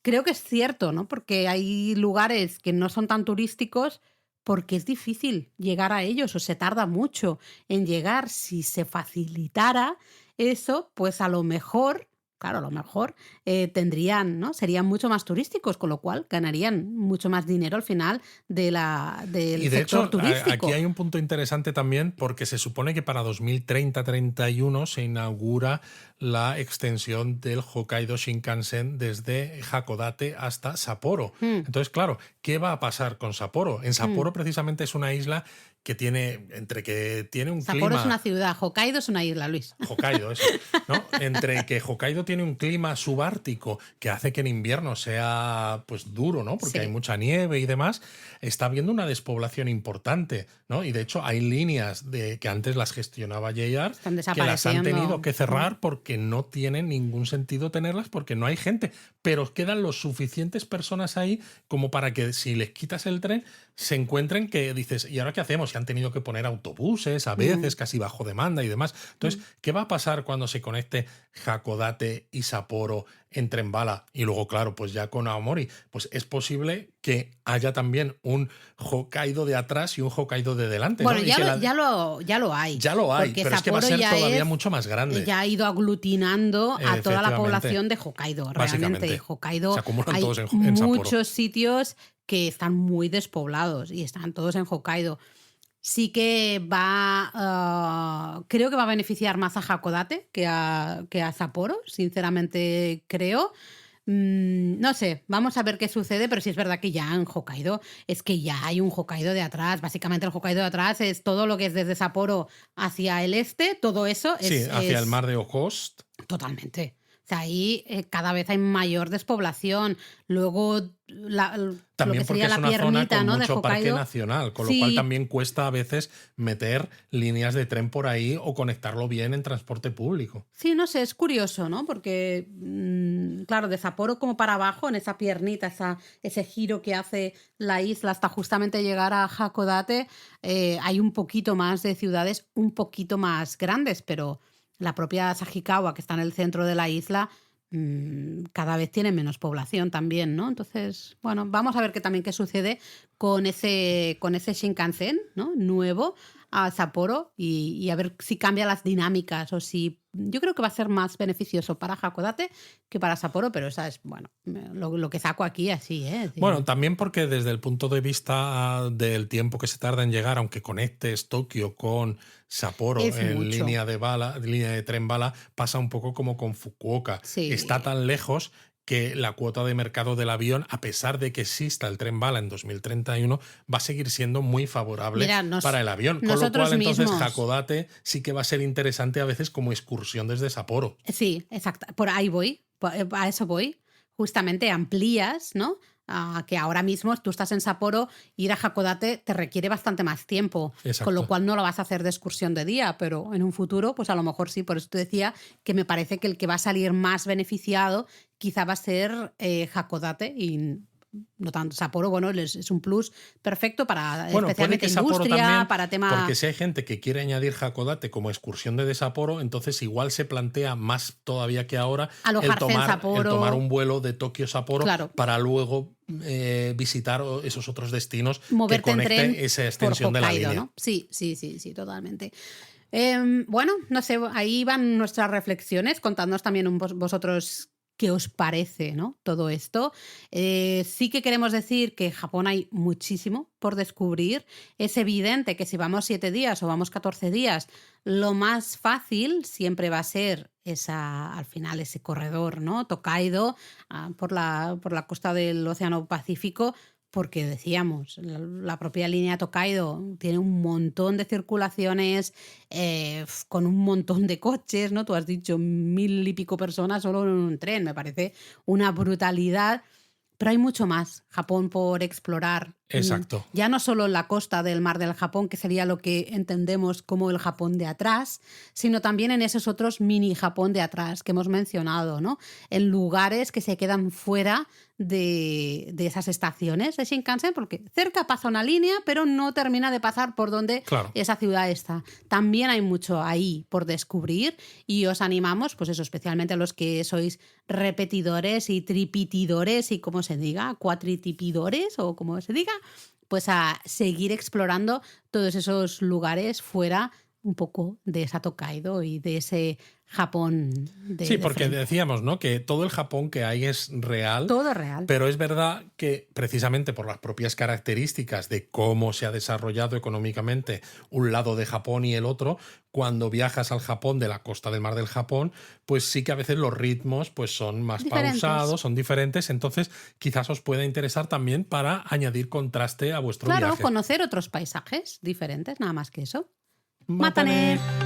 creo que es cierto, ¿no? Porque hay lugares que no son tan turísticos porque es difícil llegar a ellos o se tarda mucho en llegar. Si se facilitara eso, pues a lo mejor, claro, a lo mejor tendrían, ¿no? Serían mucho más turísticos, con lo cual ganarían mucho más dinero al final del y de sector hecho, turístico. Aquí hay un punto interesante también porque se supone que para 2030-31 se inaugura la extensión del Hokkaido Shinkansen desde Hakodate hasta Sapporo. Entonces, claro, ¿qué va a pasar con Sapporo? En Sapporo precisamente es una isla que tiene, entre que tiene un Sapporo clima... es una ciudad, Hokkaido es una isla, Luis. Hokkaido, eso, ¿no? Entre que Hokkaido tiene un clima subártico que hace que en invierno sea pues duro, ¿no? Porque Sí. hay mucha nieve y demás, está habiendo una despoblación importante, ¿no? Y de hecho hay líneas que antes las gestionaba JR Están que las han desapareciendo. tenido que cerrar porque no tiene ningún sentido tenerlas porque no hay gente, pero quedan lo suficientes personas ahí como para que si les quitas el tren se encuentren que dices, ¿y ahora qué hacemos? Se han tenido que poner autobuses a veces casi bajo demanda y demás. Entonces, ¿qué va a pasar cuando se conecte Hakodate y Sapporo en tren bala? Y luego, claro, pues ya con Aomori, pues es posible que haya también un Hokkaido de atrás y un Hokkaido de delante. Bueno, ¿no? ya, Y que ya lo hay. ya lo hay, porque pero es que va a Sapporo ser ya todavía mucho más grande. Ya ha ido aglutinando a toda la Efectivamente. población de Hokkaido. Básicamente. Realmente, Hokkaido Se acumulan hay todos en Sapporo. muchos sitios que están muy despoblados y están todos en Hokkaido. Sí que creo que va a beneficiar más a Hakodate que a Sapporo, sinceramente creo. No sé, vamos a ver qué sucede, pero sí es verdad que ya en Hokkaido es que ya hay un Hokkaido de atrás. Básicamente el Hokkaido de atrás es todo lo que es desde Sapporo hacia el este, todo eso es... Sí, hacia el mar de Okhotsk. Totalmente. O sea, ahí cada vez hay mayor despoblación. Luego, lo También que porque sería es la una zona piernita, con ¿no? de mucho parque Hokkaido. nacional, con Sí. lo cual también cuesta a veces meter líneas de tren por ahí o conectarlo bien en transporte público. Sí, no sé, es curioso, ¿no? Porque, claro, de Sapporo como para abajo, en esa piernita, ese giro que hace la isla hasta justamente llegar a Hakodate, hay un poquito más de ciudades un poquito más grandes, pero la propia Sagikawa, que está en el centro de la isla, cada vez tiene menos población también, ¿no? Entonces, bueno, vamos a ver qué sucede con ese Shinkansen, ¿no? Nuevo a Sapporo y a ver si cambia las dinámicas o si... Yo creo que va a ser más beneficioso para Hakodate que para Sapporo, pero esa es, bueno, lo que saco aquí así, ¿eh? Bueno, también porque desde el punto de vista del tiempo que se tarda en llegar, aunque conectes Tokio con Sapporo Es en mucho. línea de tren bala, pasa un poco como con Fukuoka. Sí. Está tan lejos que la cuota de mercado del avión, a pesar de que exista el tren bala en 2031, va a seguir siendo muy favorable para el avión. Con lo cual, entonces, Hakodate sí que va a ser interesante a veces como excursión desde Sapporo. Sí, exacto. Por ahí voy, a eso voy. Justamente amplías, ¿no? Que ahora mismo tú estás en Sapporo, ir a Hakodate te requiere bastante más tiempo, Exacto. con lo cual no lo vas a hacer de excursión de día, pero en un futuro, pues a lo mejor sí. Por eso te decía que me parece que el que va a salir más beneficiado quizá va a ser Hakodate y no tanto Sapporo. Bueno, es un plus perfecto para especialmente industria, también, para tema... Porque si hay gente que quiere añadir Hakodate como excursión de Sapporo, entonces igual se plantea más todavía que ahora el tomar un vuelo de Tokio a Sapporo, claro, para luego visitar esos otros destinos, moverte que conecten en tren esa extensión por Hokkaido, de la línea. ¿no? Sí, totalmente. Bueno, no sé, ahí van nuestras reflexiones, contadnos también vosotros qué os parece, ¿no? Todo esto. Sí que queremos decir que en Japón hay muchísimo por descubrir. Es evidente que si vamos 7 días o vamos 14 días, lo más fácil siempre va a ser al final ese corredor, ¿no? Tokaido, por la costa del Océano Pacífico, porque decíamos, la propia línea Tokaido tiene un montón de circulaciones, con un montón de coches, ¿no? Tú has dicho 1000 y pico personas solo en un tren, me parece una brutalidad. Pero hay mucho más Japón por explorar. Exacto. Ya no solo en la costa del Mar del Japón, que sería lo que entendemos como el Japón de atrás, sino también en esos otros mini Japón de atrás que hemos mencionado, ¿no? En lugares que se quedan fuera de esas estaciones de Shinkansen, porque cerca pasa una línea, pero no termina de pasar por donde esa ciudad está. También hay mucho ahí por descubrir y os animamos, pues eso, especialmente a los que sois repetidores y tripitidores y como se diga, cuatritipidores o como se diga, pues a seguir explorando todos esos lugares fuera un poco de esa Tokaido y de ese Japón Sí, de porque frente. decíamos, ¿no?, que todo el Japón que hay es real, Todo real. pero es verdad que precisamente por las propias características de cómo se ha desarrollado económicamente un lado de Japón y el otro, cuando viajas al Japón de la costa del Mar del Japón, pues sí que a veces los ritmos pues son más Diferentes. pausados, son diferentes, entonces quizás os pueda interesar también para añadir contraste a vuestro Claro, viaje. conocer otros paisajes diferentes, nada más que eso. ¡Mátane! ¡Mátane!